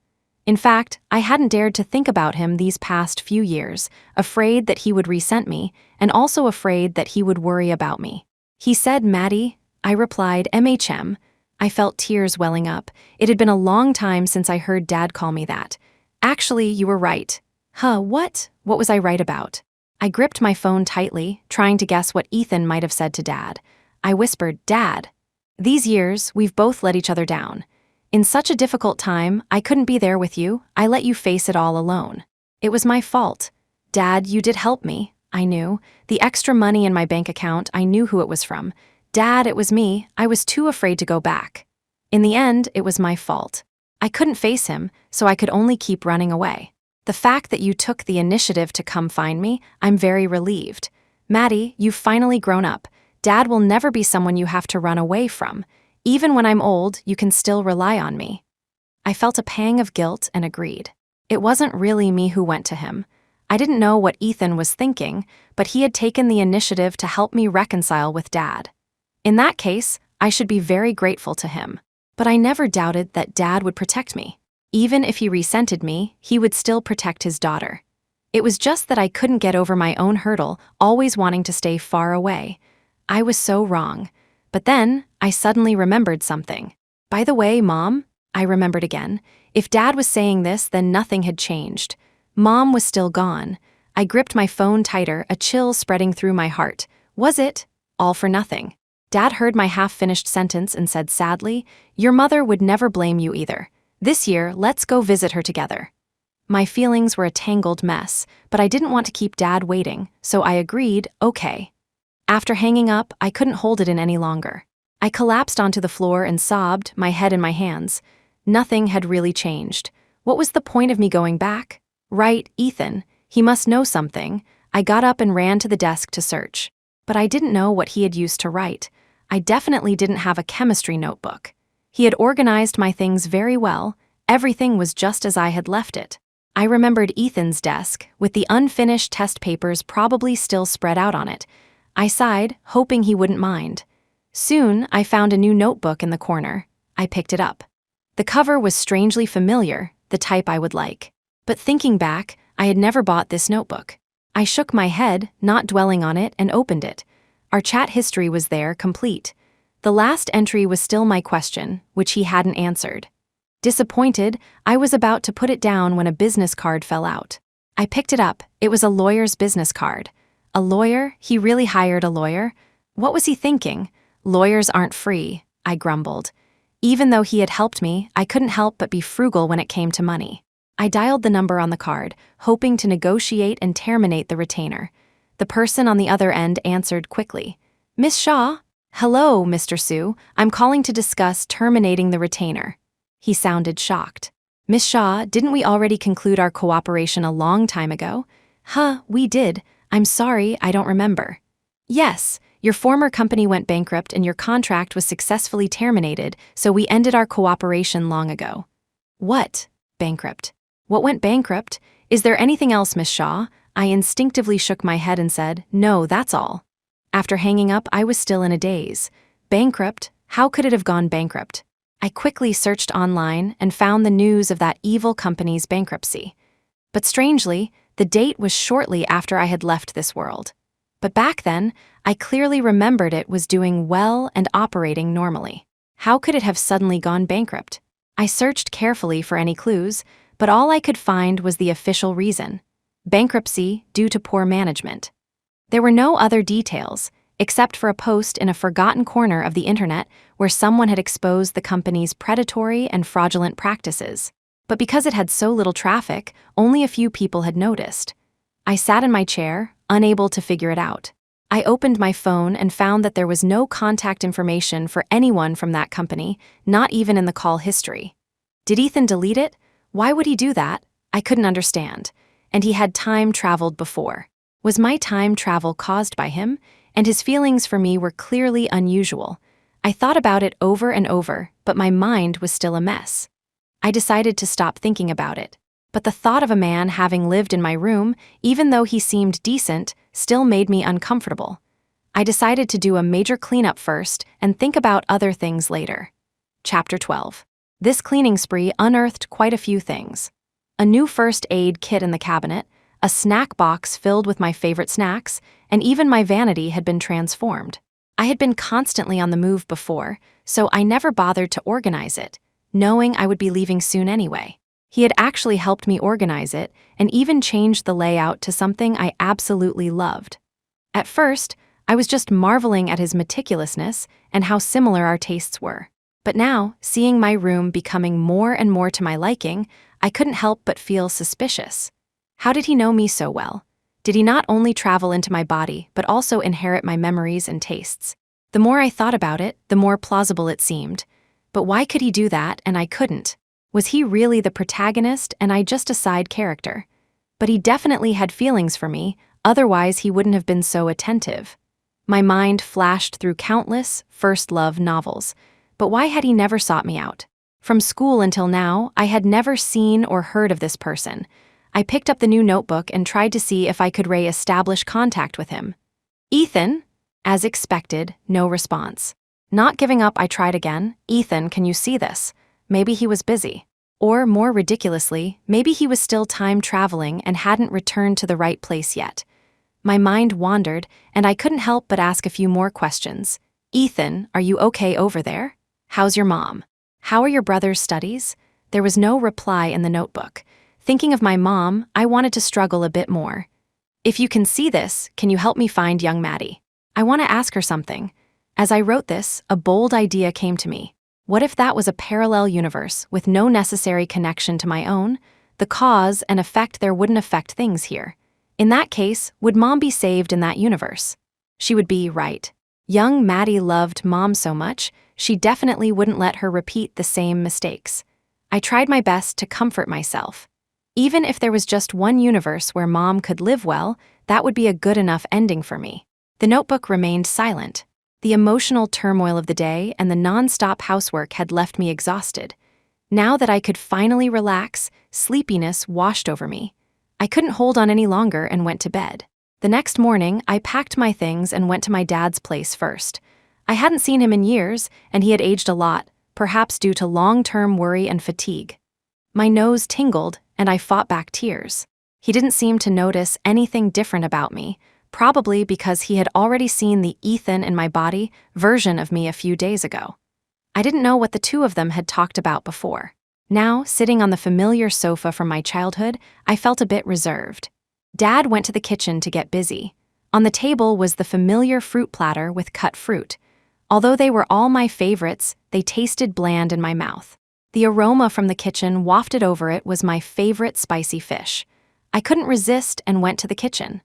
In fact, I hadn't dared to think about him these past few years, afraid that he would resent me, and also afraid that he would worry about me. He said, "Maddie." I replied, "MHM." I felt tears welling up. It had been a long time since I heard Dad call me that. "Actually, you were right." What? What was I right about? I gripped my phone tightly, trying to guess what Ethan might have said to Dad. I whispered, "Dad, these years, we've both let each other down. In such a difficult time, I couldn't be there with you. I let you face it all alone. It was my fault. Dad, you did help me." I knew. The extra money in my bank account, I knew who it was from. "Dad, it was me. I was too afraid to go back." In the end, it was my fault. I couldn't face him, so I could only keep running away. The fact that you took the initiative to come find me, I'm very relieved. Maddie, you've finally grown up. Dad will never be someone you have to run away from. Even when I'm old, you can still rely on me. I felt a pang of guilt and agreed. It wasn't really me who went to him. I didn't know what Ethan was thinking, but he had taken the initiative to help me reconcile with Dad. In that case, I should be very grateful to him. But I never doubted that Dad would protect me. Even if he resented me, he would still protect his daughter. It was just that I couldn't get over my own hurdle, always wanting to stay far away. I was so wrong. But then, I suddenly remembered something. By the way, Mom, I remembered again. If Dad was saying this, then nothing had changed. Mom was still gone. I gripped my phone tighter, a chill spreading through my heart. Was it all for nothing? Dad heard my half-finished sentence and said sadly, "Your mother would never blame you either. This year, let's go visit her together." My feelings were a tangled mess, but I didn't want to keep Dad waiting, so I agreed, okay. After hanging up, I couldn't hold it in any longer. I collapsed onto the floor and sobbed, my head in my hands. Nothing had really changed. What was the point of me going back? Right, Ethan. He must know something. I got up and ran to the desk to search. But I didn't know what he had used to write. I definitely didn't have a chemistry notebook. He had organized my things very well. Everything was just as I had left it. I remembered Ethan's desk, with the unfinished test papers probably still spread out on it. I sighed, hoping he wouldn't mind. Soon, I found a new notebook in the corner. I picked it up. The cover was strangely familiar, the type I would like. But thinking back, I had never bought this notebook. I shook my head, not dwelling on it, and opened it. Our chat history was there, complete. The last entry was still my question, which he hadn't answered. Disappointed, I was about to put it down when a business card fell out. I picked it up. It was a lawyer's business card. A lawyer? He really hired a lawyer? What was he thinking? Lawyers aren't free, I grumbled. Even though he had helped me, I couldn't help but be frugal when it came to money. I dialed the number on the card, hoping to negotiate and terminate the retainer. The person on the other end answered quickly. "Miss Shaw?" "Hello, Mr. Sue. I'm calling to discuss terminating the retainer." He sounded shocked. "Miss Shaw, didn't we already conclude our cooperation a long time ago?" We did. I'm sorry, I don't remember." "Yes, your former company went bankrupt and your contract was successfully terminated, so we ended our cooperation long ago." "What? Bankrupt? What went bankrupt? Is there anything else, Miss Shaw?" I instinctively shook my head and said, "No, that's all." After hanging up, I was still in a daze. Bankrupt? How could it have gone bankrupt? I quickly searched online and found the news of that evil company's bankruptcy. But strangely, the date was shortly after I had left this world. But back then, I clearly remembered it was doing well and operating normally. How could it have suddenly gone bankrupt? I searched carefully for any clues, but all I could find was the official reason: bankruptcy due to poor management. There were no other details, except for a post in a forgotten corner of the internet where someone had exposed the company's predatory and fraudulent practices. But because it had so little traffic, only a few people had noticed. I sat in my chair, unable to figure it out. I opened my phone and found that there was no contact information for anyone from that company, not even in the call history. Did Ethan delete it? Why would he do that? I couldn't understand. And he had time traveled before. Was my time travel caused by him? And his feelings for me were clearly unusual. I thought about it over and over, but my mind was still a mess. I decided to stop thinking about it. But the thought of a man having lived in my room, even though he seemed decent, still made me uncomfortable. I decided to do a major cleanup first and think about other things later. Chapter 12. This cleaning spree unearthed quite a few things. A new first aid kit in the cabinet, a snack box filled with my favorite snacks, and even my vanity had been transformed. I had been constantly on the move before, so I never bothered to organize it, knowing I would be leaving soon anyway. He had actually helped me organize it and even changed the layout to something I absolutely loved. At first, I was just marveling at his meticulousness and how similar our tastes were. But now, seeing my room becoming more and more to my liking, I couldn't help but feel suspicious. How did he know me so well? Did he not only travel into my body, but also inherit my memories and tastes? The more I thought about it, the more plausible it seemed. But why could he do that and I couldn't? Was he really the protagonist and I just a side character? But he definitely had feelings for me, otherwise he wouldn't have been so attentive. My mind flashed through countless first love novels. But why had he never sought me out? From school until now, I had never seen or heard of this person. I picked up the new notebook and tried to see if I could re-establish contact with him. "Ethan?" As expected, no response. Not giving up, I tried again. "Ethan, can you see this?" Maybe he was busy. Or, more ridiculously, maybe he was still time traveling and hadn't returned to the right place yet. My mind wandered, and I couldn't help but ask a few more questions. Ethan, are you okay over there? How's your mom? How are your brother's studies? There was no reply in the notebook. Thinking of my mom, I wanted to struggle a bit more. If you can see this, can you help me find young Maddie? I want to ask her something. As I wrote this, a bold idea came to me. What if that was a parallel universe with no necessary connection to my own? The cause and effect there wouldn't affect things here. In that case, would Mom be saved in that universe? She would be, right. Young Maddie loved Mom so much, she definitely wouldn't let her repeat the same mistakes. I tried my best to comfort myself. Even if there was just one universe where Mom could live well, that would be a good enough ending for me. The notebook remained silent. The emotional turmoil of the day and the non-stop housework had left me exhausted. Now that I could finally relax, sleepiness washed over me. I couldn't hold on any longer and went to bed. The next morning, I packed my things and went to my dad's place first. I hadn't seen him in years, and he had aged a lot, perhaps due to long-term worry and fatigue. My nose tingled, and I fought back tears. He didn't seem to notice anything different about me, probably because he had already seen the Ethan in my body version of me a few days ago. I didn't know what the two of them had talked about before. Now, sitting on the familiar sofa from my childhood, I felt a bit reserved. Dad went to the kitchen to get busy. On the table was the familiar fruit platter with cut fruit. Although they were all my favorites, they tasted bland in my mouth. The aroma from the kitchen wafted over it was my favorite spicy fish. I couldn't resist and went to the kitchen.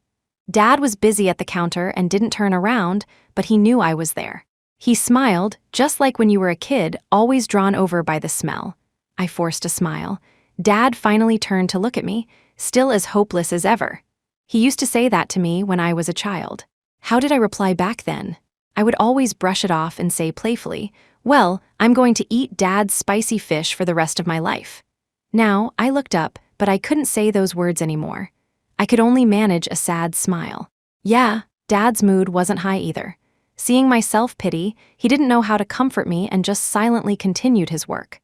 Dad was busy at the counter and didn't turn around, but he knew I was there. He smiled, just like when you were a kid, always drawn over by the smell. I forced a smile. Dad finally turned to look at me, still as hopeless as ever. He used to say that to me when I was a child. How did I reply back then? I would always brush it off and say playfully, "Well, I'm going to eat Dad's spicy fish for the rest of my life." Now, I looked up, but I couldn't say those words anymore. I could only manage a sad smile. Yeah, Dad's mood wasn't high either. Seeing my self-pity, he didn't know how to comfort me and just silently continued his work.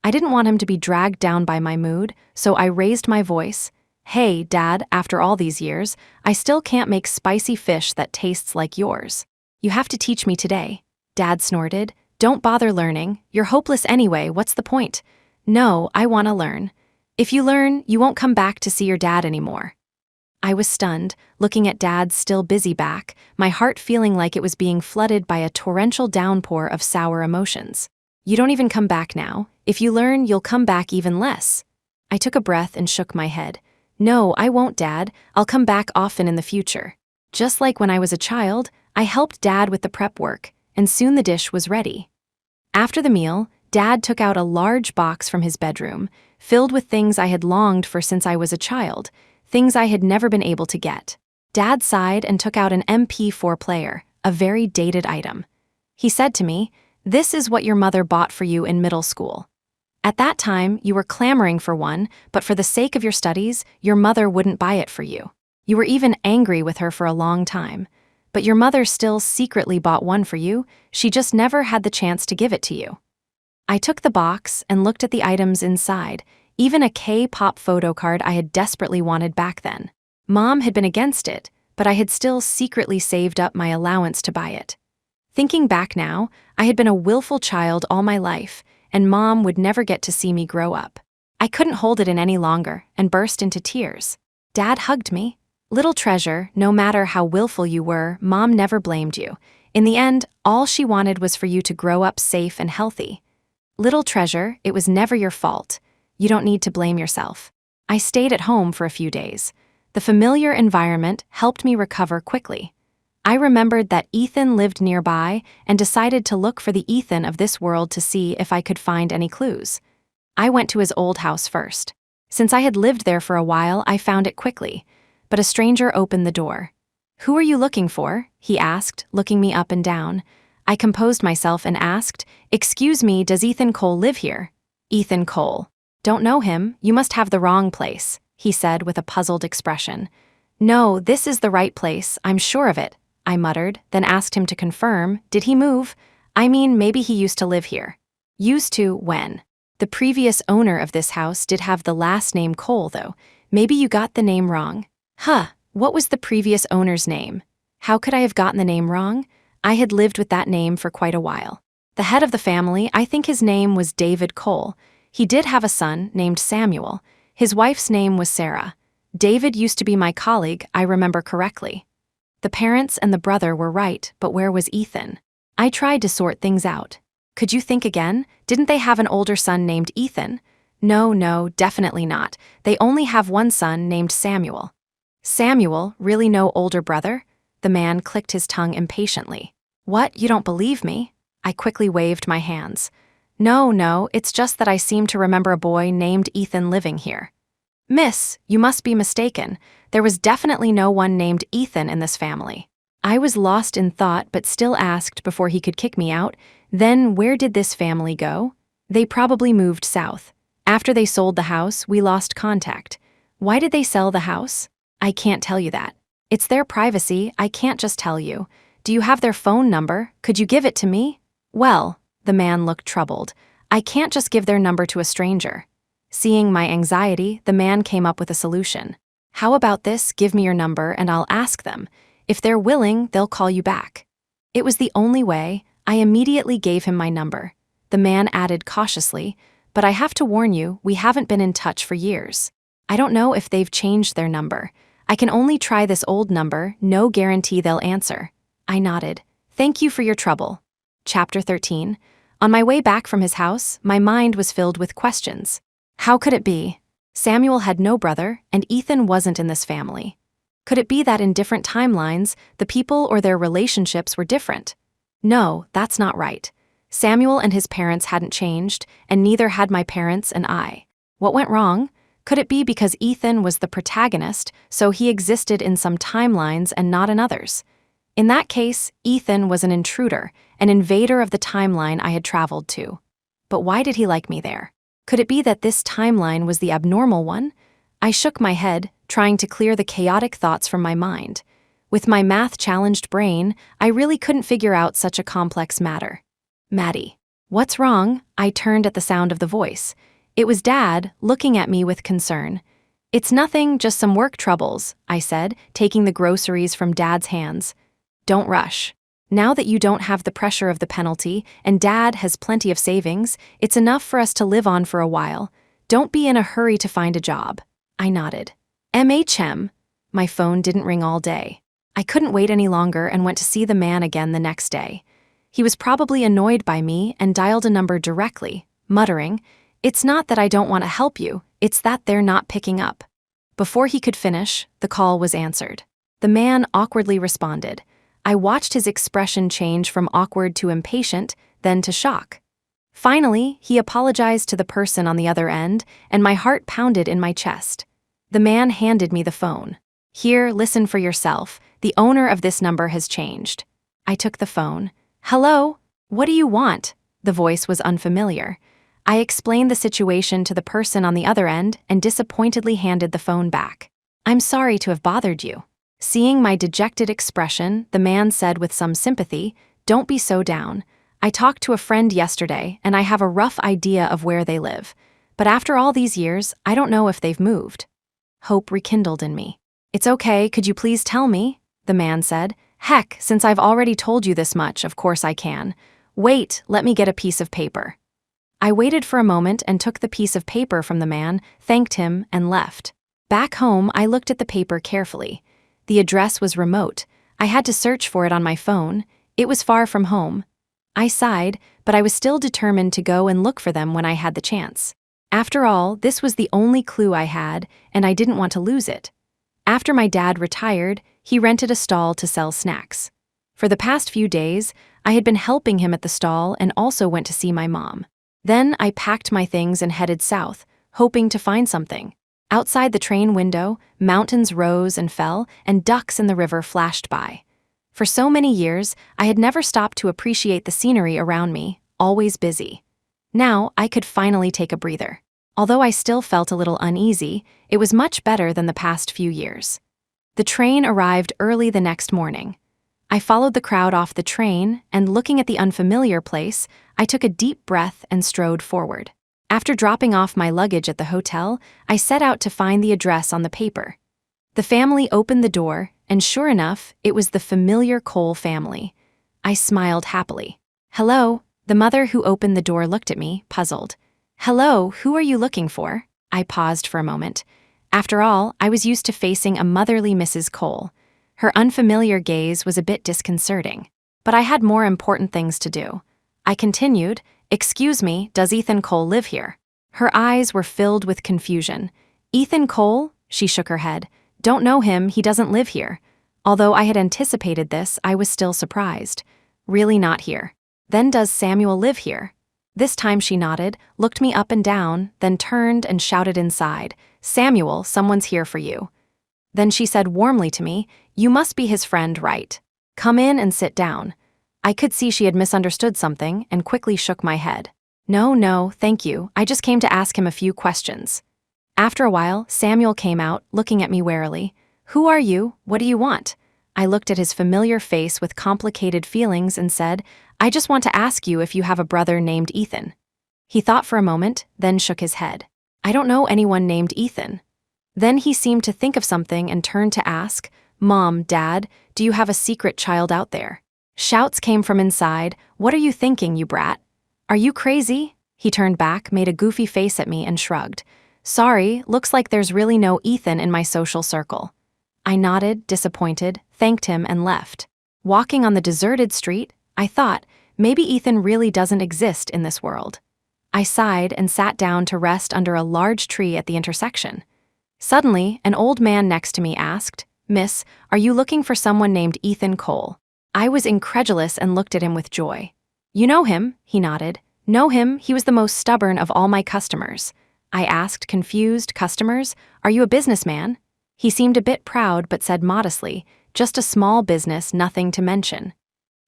I didn't want him to be dragged down by my mood, so I raised my voice. "Hey, Dad, after all these years, I still can't make spicy fish that tastes like yours. You have to teach me today." Dad snorted. "Don't bother learning. You're hopeless anyway, what's the point?" "No, I want to learn. If you learn, you won't come back to see your dad anymore." I was stunned, looking at Dad's still busy back, my heart feeling like it was being flooded by a torrential downpour of sour emotions. "You don't even come back now. If you learn, you'll come back even less." I took a breath and shook my head. "No, I won't, Dad. I'll come back often in the future." Just like when I was a child, I helped Dad with the prep work, and soon the dish was ready. After the meal, Dad took out a large box from his bedroom, filled with things I had longed for since I was a child, things I had never been able to get. Dad sighed and took out an MP4 player, a very dated item. He said to me, "This is what your mother bought for you in middle school. At that time, you were clamoring for one, but for the sake of your studies, your mother wouldn't buy it for you. You were even angry with her for a long time. But your mother still secretly bought one for you, she just never had the chance to give it to you." I took the box and looked at the items inside, even a K-pop photo card I had desperately wanted back then. Mom had been against it, but I had still secretly saved up my allowance to buy it. Thinking back now, I had been a willful child all my life, and Mom would never get to see me grow up. I couldn't hold it in any longer and burst into tears. Dad hugged me. "Little treasure, no matter how willful you were, Mom never blamed you. In the end, all she wanted was for you to grow up safe and healthy. Little treasure, it was never your fault. You don't need to blame yourself." I stayed at home for a few days. The familiar environment helped me recover quickly. I remembered that Ethan lived nearby and decided to look for the Ethan of this world to see if I could find any clues. I went to his old house first. Since I had lived there for a while, I found it quickly, but a stranger opened the door. "Who are you looking for?" he asked, looking me up and down. I composed myself and asked, "Excuse me, does Ethan Cole live here?" "Ethan Cole. Don't know him, you must have the wrong place," he said with a puzzled expression. "No, this is the right place, I'm sure of it," I muttered, then asked him to confirm. "Did he move? I mean, maybe he used to live here." "Used to, when?" "The previous owner of this house did have the last name Cole, though. Maybe you got the name wrong." "Huh, what was the previous owner's name?" "How could I have gotten the name wrong?" I had lived with that name for quite a while. The head of the family, I think his name was David Cole. He did have a son named Samuel. His wife's name was Sarah. David used to be my colleague, I remember correctly. The parents and the brother were right, but where was Ethan? I tried to sort things out. Could you think again? Didn't they have an older son named Ethan? No, definitely not. They only have one son named Samuel. Samuel, really no older brother? The man clicked his tongue impatiently. What, you don't believe me? I quickly waved my hands. No, it's just that I seem to remember a boy named Ethan living here. Miss, you must be mistaken. There was definitely no one named Ethan in this family. I was lost in thought but still asked before he could kick me out, then where did this family go? They probably moved south. After they sold the house, we lost contact. Why did they sell the house? I can't tell you that. It's their privacy, I can't just tell you. Do you have their phone number? Could you give it to me? Well, the man looked troubled. I can't just give their number to a stranger. Seeing my anxiety, the man came up with a solution. How about this? Give me your number and I'll ask them. If they're willing, they'll call you back. It was the only way. I immediately gave him my number. The man added cautiously, but I have to warn you, we haven't been in touch for years. I don't know if they've changed their number. I can only try this old number, no guarantee they'll answer. I nodded. Thank you for your trouble. Chapter 13. On my way back from his house, my mind was filled with questions. How could it be? Samuel had no brother, and Ethan wasn't in this family. Could it be that in different timelines, the people or their relationships were different? No, that's not right. Samuel and his parents hadn't changed, and neither had my parents and I. What went wrong? Could it be because Ethan was the protagonist, so he existed in some timelines and not in others? In that case, Ethan was an intruder, an invader of the timeline I had traveled to. But why did he like me there? Could it be that this timeline was the abnormal one? I shook my head, trying to clear the chaotic thoughts from my mind. With my math-challenged brain, I really couldn't figure out such a complex matter. Maddie. What's wrong? I turned at the sound of the voice. It was Dad, looking at me with concern. It's nothing, just some work troubles, I said, taking the groceries from Dad's hands. Don't rush. Now that you don't have the pressure of the penalty, and Dad has plenty of savings, it's enough for us to live on for a while. Don't be in a hurry to find a job. I nodded. MHM. My phone didn't ring all day. I couldn't wait any longer and went to see the man again the next day. He was probably annoyed by me and dialed a number directly, muttering, "It's not that I don't want to help you, it's that they're not picking up." Before he could finish, the call was answered. The man awkwardly responded. I watched his expression change from awkward to impatient, then to shock. Finally, he apologized to the person on the other end, and my heart pounded in my chest. The man handed me the phone. Here, listen for yourself. The owner of this number has changed. I took the phone. Hello? What do you want? The voice was unfamiliar. I explained the situation to the person on the other end and disappointedly handed the phone back. I'm sorry to have bothered you. Seeing my dejected expression, the man said with some sympathy, "Don't be so down. I talked to a friend yesterday and I have a rough idea of where they live. But after all these years, I don't know if they've moved." Hope rekindled in me. "It's okay, could you please tell me?" the man said. "Heck, since I've already told you this much, of course I can. Wait, let me get a piece of paper." I waited for a moment and took the piece of paper from the man, thanked him, and left. Back home, I looked at the paper carefully. The address was remote. I had to search for it on my phone. It was far from home. I sighed, but I was still determined to go and look for them when I had the chance. After all, this was the only clue I had, and I didn't want to lose it. After my dad retired, he rented a stall to sell snacks. For the past few days, I had been helping him at the stall and also went to see my mom. Then I packed my things and headed south, hoping to find something. Outside the train window, mountains rose and fell, and ducks in the river flashed by. For so many years, I had never stopped to appreciate the scenery around me, always busy. Now, I could finally take a breather. Although I still felt a little uneasy, it was much better than the past few years. The train arrived early the next morning. I followed the crowd off the train, and looking at the unfamiliar place, I took a deep breath and strode forward. After dropping off my luggage at the hotel, I set out to find the address on the paper. The family opened the door, and sure enough, it was the familiar Cole family. I smiled happily. Hello? The mother who opened the door looked at me, puzzled. Hello, who are you looking for? I paused for a moment. After all, I was used to facing a motherly Mrs. Cole. Her unfamiliar gaze was a bit disconcerting. But I had more important things to do. I continued, Excuse me, does Ethan Cole live here? Her eyes were filled with confusion. Ethan Cole? She shook her head. Don't know him, he doesn't live here. Although I had anticipated this, I was still surprised. Really not here. Then does Samuel live here? This time she nodded, looked me up and down, then turned and shouted inside, Samuel, someone's here for you. Then she said warmly to me, You must be his friend, right? Come in and sit down. I could see she had misunderstood something and quickly shook my head. No, thank you, I just came to ask him a few questions. After a while, Samuel came out, looking at me warily. Who are you? What do you want? I looked at his familiar face with complicated feelings and said, I just want to ask you if you have a brother named Ethan. He thought for a moment, then shook his head. I don't know anyone named Ethan. Then he seemed to think of something and turned to ask, Mom, Dad, do you have a secret child out there? Shouts came from inside, What are you thinking, you brat? Are you crazy? He turned back, made a goofy face at me and shrugged. Sorry, looks like there's really no Ethan in my social circle. I nodded, disappointed, thanked him and left. Walking on the deserted street, I thought, maybe Ethan really doesn't exist in this world. I sighed and sat down to rest under a large tree at the intersection. Suddenly, an old man next to me asked, Miss, are you looking for someone named Ethan Cole? I was incredulous and looked at him with joy. You know him, he nodded. Know him, he was the most stubborn of all my customers. I asked, confused, customers, are you a businessman? He seemed a bit proud but said modestly, just a small business, nothing to mention.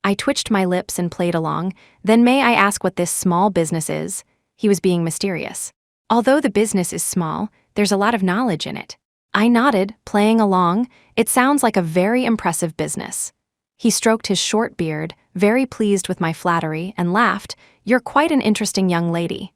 I twitched my lips and played along, then may I ask what this small business is? He was being mysterious. Although the business is small, there's a lot of knowledge in it. I nodded, playing along, it sounds like a very impressive business. He stroked his short beard, very pleased with my flattery, and laughed, You're quite an interesting young lady.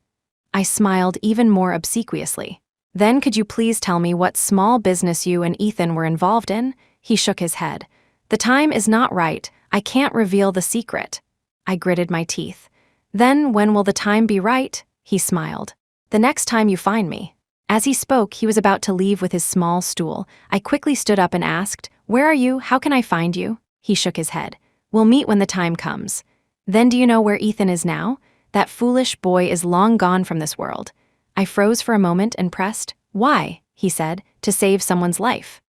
I smiled even more obsequiously. Then could you please tell me what small business you and Ethan were involved in? He shook his head. The time is not right, I can't reveal the secret. I gritted my teeth. Then when will the time be right? He smiled. The next time you find me. As he spoke, he was about to leave with his small stool. I quickly stood up and asked, Where are you? How can I find you? He shook his head. We'll meet when the time comes. Then do you know where Ethan is now? That foolish boy is long gone from this world. I froze for a moment and pressed, Why? He said, to save someone's life.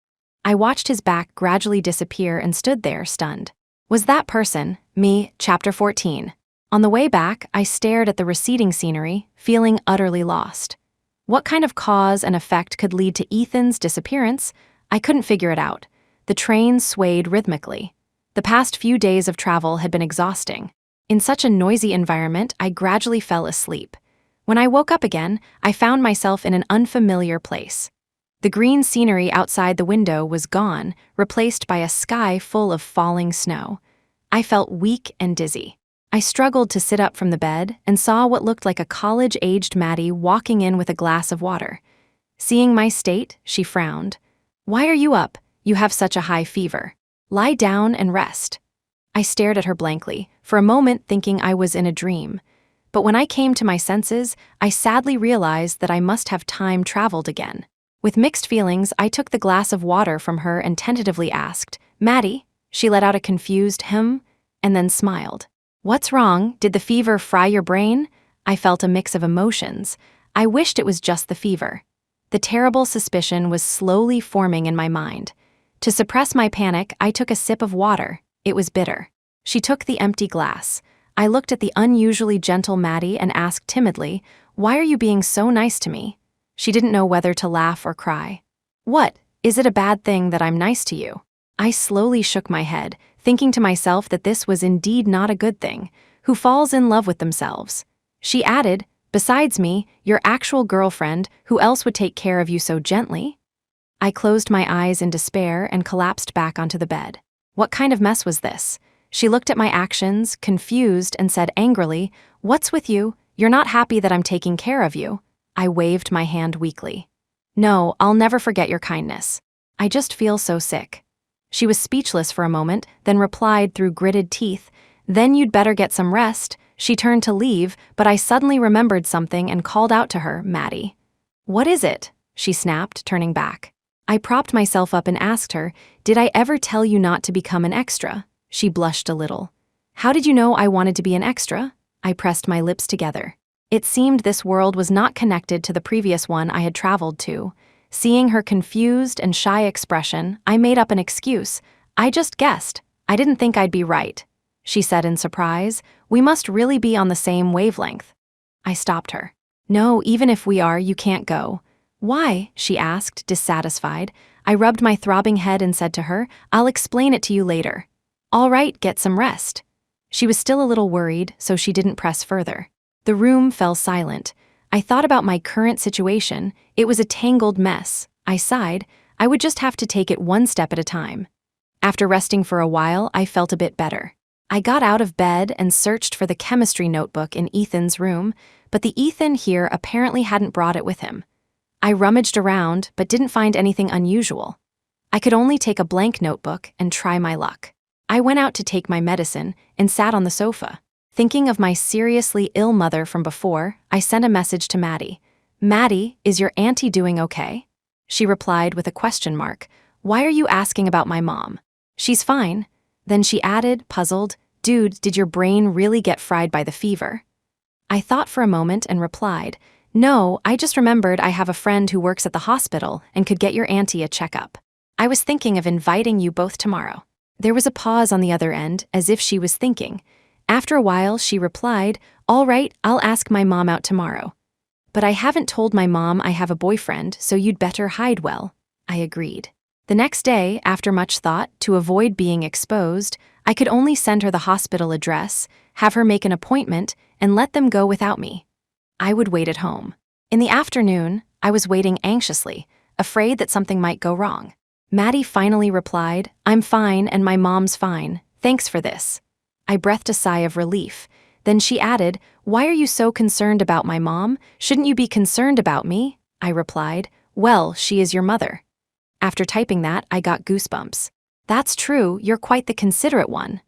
I watched his back gradually disappear and stood there, stunned. Was that person, me, Chapter 14. On the way back, I stared at the receding scenery, feeling utterly lost. What kind of cause and effect could lead to Ethan's disappearance? I couldn't figure it out. The train swayed rhythmically. The past few days of travel had been exhausting. In such a noisy environment, I gradually fell asleep. When I woke up again, I found myself in an unfamiliar place. The green scenery outside the window was gone, replaced by a sky full of falling snow. I felt weak and dizzy. I struggled to sit up from the bed and saw what looked like a college-aged Maddie walking in with a glass of water. Seeing my state, she frowned. Why are you up? You have such a high fever. Lie down and rest. I stared at her blankly, for a moment thinking I was in a dream. But when I came to my senses, I sadly realized that I must have time traveled again. With mixed feelings, I took the glass of water from her and tentatively asked, Maddie? She let out a confused "Hm," and then smiled. What's wrong? Did the fever fry your brain? I felt a mix of emotions. I wished it was just the fever. The terrible suspicion was slowly forming in my mind. To suppress my panic, I took a sip of water. It was bitter. She took the empty glass. I looked at the unusually gentle Maddie and asked timidly, Why are you being so nice to me? She didn't know whether to laugh or cry. What? Is it a bad thing that I'm nice to you? I slowly shook my head, thinking to myself that this was indeed not a good thing. Who falls in love with themselves? She added, Besides me, your actual girlfriend, who else would take care of you so gently? I closed my eyes in despair and collapsed back onto the bed. What kind of mess was this? She looked at my actions, confused, and said angrily, What's with you? You're not happy that I'm taking care of you. I waved my hand weakly. No, I'll never forget your kindness. I just feel so sick. She was speechless for a moment, then replied through gritted teeth, Then you'd better get some rest. She turned to leave, but I suddenly remembered something and called out to her, Maddie. What is it? She snapped, turning back. I propped myself up and asked her, did I ever tell you not to become an extra? She blushed a little. How did you know I wanted to be an extra? I pressed my lips together. It seemed this world was not connected to the previous one I had traveled to. Seeing her confused and shy expression, I made up an excuse. I just guessed. I didn't think I'd be right. She said in surprise, we must really be on the same wavelength. I stopped her. No, even if we are, you can't go. Why? She asked, dissatisfied. I rubbed my throbbing head and said to her, I'll explain it to you later. All right, get some rest. She was still a little worried, so she didn't press further. The room fell silent. I thought about my current situation. It was a tangled mess. I sighed. I would just have to take it one step at a time. After resting for a while, I felt a bit better. I got out of bed and searched for the chemistry notebook in Ethan's room, but the Ethan here apparently hadn't brought it with him. I rummaged around, but didn't find anything unusual. I could only take a blank notebook and try my luck. I went out to take my medicine and sat on the sofa. Thinking of my seriously ill mother from before, I sent a message to Maddie. Maddie, is your auntie doing okay? She replied with a question mark. Why are you asking about my mom? She's fine. Then she added, puzzled, dude, did your brain really get fried by the fever? I thought for a moment and replied, no, I just remembered I have a friend who works at the hospital and could get your auntie a checkup. I was thinking of inviting you both tomorrow. There was a pause on the other end, as if she was thinking. After a while, she replied, all right, I'll ask my mom out tomorrow. But I haven't told my mom I have a boyfriend, so you'd better hide well. I agreed. The next day, after much thought, to avoid being exposed, I could only send her the hospital address, have her make an appointment, and let them go without me. I would wait at home. In the afternoon, I was waiting anxiously, afraid that something might go wrong. Maddie finally replied, I'm fine and my mom's fine. Thanks for this. I breathed a sigh of relief. Then she added, why are you so concerned about my mom? Shouldn't you be concerned about me? I replied, well, she is your mother. After typing that, I got goosebumps. That's true, you're quite the considerate one.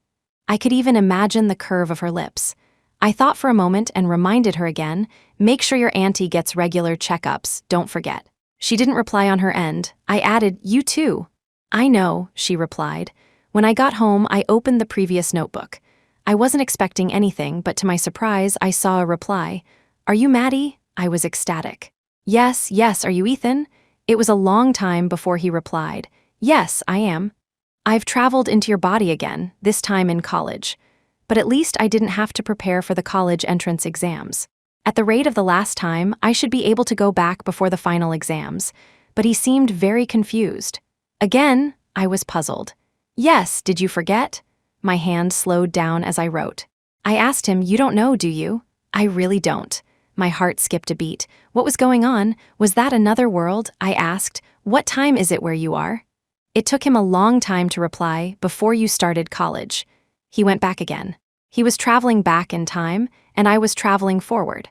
I could even imagine the curve of her lips. I thought for a moment and reminded her again, make sure your auntie gets regular checkups, don't forget. She didn't reply on her end. I added, you too. I know, she replied. When I got home, I opened the previous notebook. I wasn't expecting anything, but to my surprise, I saw a reply. Are you Maddie? I was ecstatic. Yes, are you Ethan? It was a long time before he replied. Yes, I am. I've traveled into your body again, this time in college. But at least I didn't have to prepare for the college entrance exams. At the rate of the last time, I should be able to go back before the final exams, but he seemed very confused. Again, I was puzzled. Yes, did you forget? My hand slowed down as I wrote. I asked him, you don't know, do you? I really don't. My heart skipped a beat. What was going on? Was that another world? I asked. What time is it where you are? It took him a long time to reply, before you started college. He went back again. He was traveling back in time, and I was traveling forward.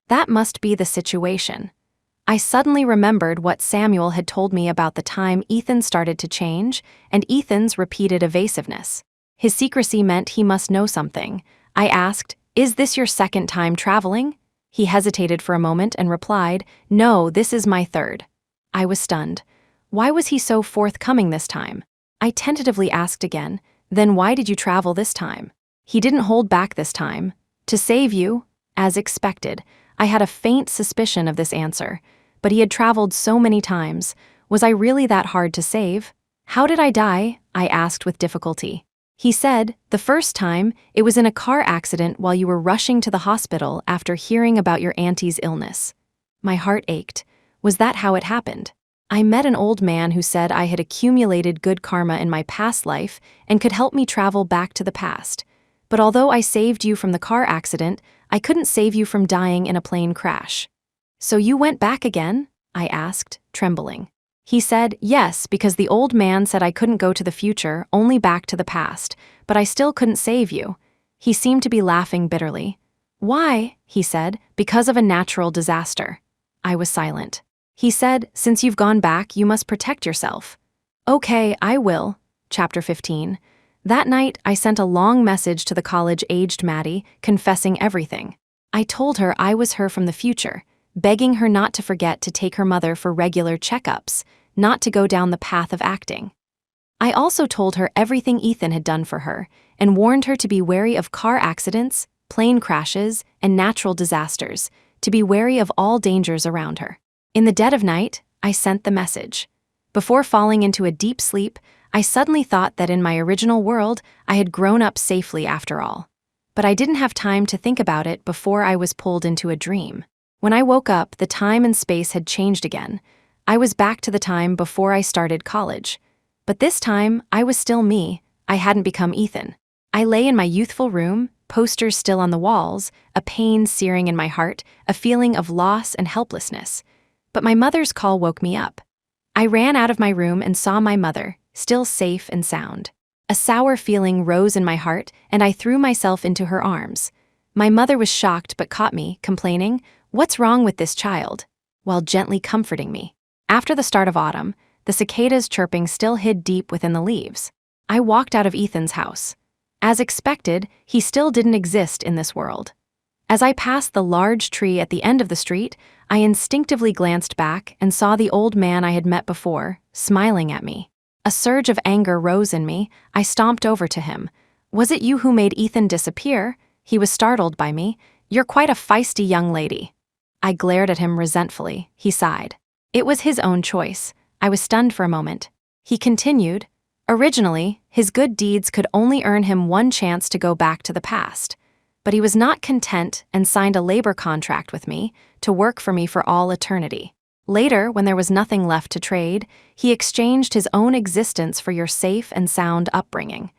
That must be the situation. I suddenly remembered what Samuel had told me about the time Ethan started to change, and Ethan's repeated evasiveness. His secrecy meant he must know something. I asked, is this your second time traveling? He hesitated for a moment and replied, no, this is my third. I was stunned. Why was he so forthcoming this time? I tentatively asked again, then why did you travel this time? He didn't hold back this time. To save you? As expected, I had a faint suspicion of this answer, but he had traveled so many times. Was I really that hard to save? How did I die? I asked with difficulty. He said, the first time, it was in a car accident while you were rushing to the hospital after hearing about your auntie's illness. My heart ached. Was that how it happened? I met an old man who said I had accumulated good karma in my past life and could help me travel back to the past. But although I saved you from the car accident, I couldn't save you from dying in a plane crash. So you went back again? I asked, trembling. He said, yes, because the old man said I couldn't go to the future, only back to the past, but I still couldn't save you. He seemed to be laughing bitterly. Why? He said, because of a natural disaster. I was silent. He said, since you've gone back, you must protect yourself. Okay, I will. Chapter 15. That night, I sent a long message to the college-aged Maddie, confessing everything. I told her I was her from the future, begging her not to forget to take her mother for regular checkups, not to go down the path of acting. I also told her everything Ethan had done for her, and warned her to be wary of car accidents, plane crashes, and natural disasters, to be wary of all dangers around her. In the dead of night, I sent the message. Before falling into a deep sleep, I suddenly thought that in my original world, I had grown up safely after all. But I didn't have time to think about it before I was pulled into a dream. When I woke up, the time and space had changed again. I was back to the time before I started college. But this time, I was still me. I hadn't become Ethan. I lay in my youthful room, posters still on the walls, a pain searing in my heart, a feeling of loss and helplessness. But my mother's call woke me up. I ran out of my room and saw my mother, still safe and sound. A sour feeling rose in my heart, and I threw myself into her arms. My mother was shocked but caught me, complaining, "What's wrong with this child?" while gently comforting me. After the start of autumn, the cicadas' chirping still hid deep within the leaves. I walked out of Ethan's house. As expected, he still didn't exist in this world. As I passed the large tree at the end of the street, I instinctively glanced back and saw the old man I had met before, smiling at me. A surge of anger rose in me. I stomped over to him. "Was it you who made Ethan disappear?" He was startled by me. "You're quite a feisty young lady." I glared at him resentfully. He sighed. It was his own choice. I was stunned for a moment. He continued, "Originally, his good deeds could only earn him one chance to go back to the past. But he was not content and signed a labor contract with me to work for me for all eternity. Later, when there was nothing left to trade, he exchanged his own existence for your safe and sound upbringing.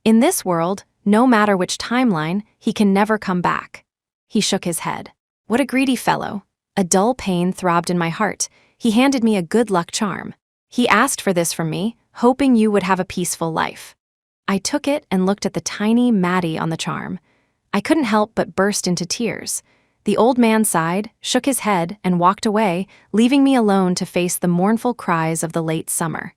In this world, no matter which timeline, he can never come back." He shook his head. "What a greedy fellow." A dull pain throbbed in my heart. He handed me a good luck charm. "He asked for this from me, hoping you would have a peaceful life." I took it and looked at the tiny Maddie on the charm. I couldn't help but burst into tears. The old man sighed, shook his head, and walked away, leaving me alone to face the mournful cries of the late summer.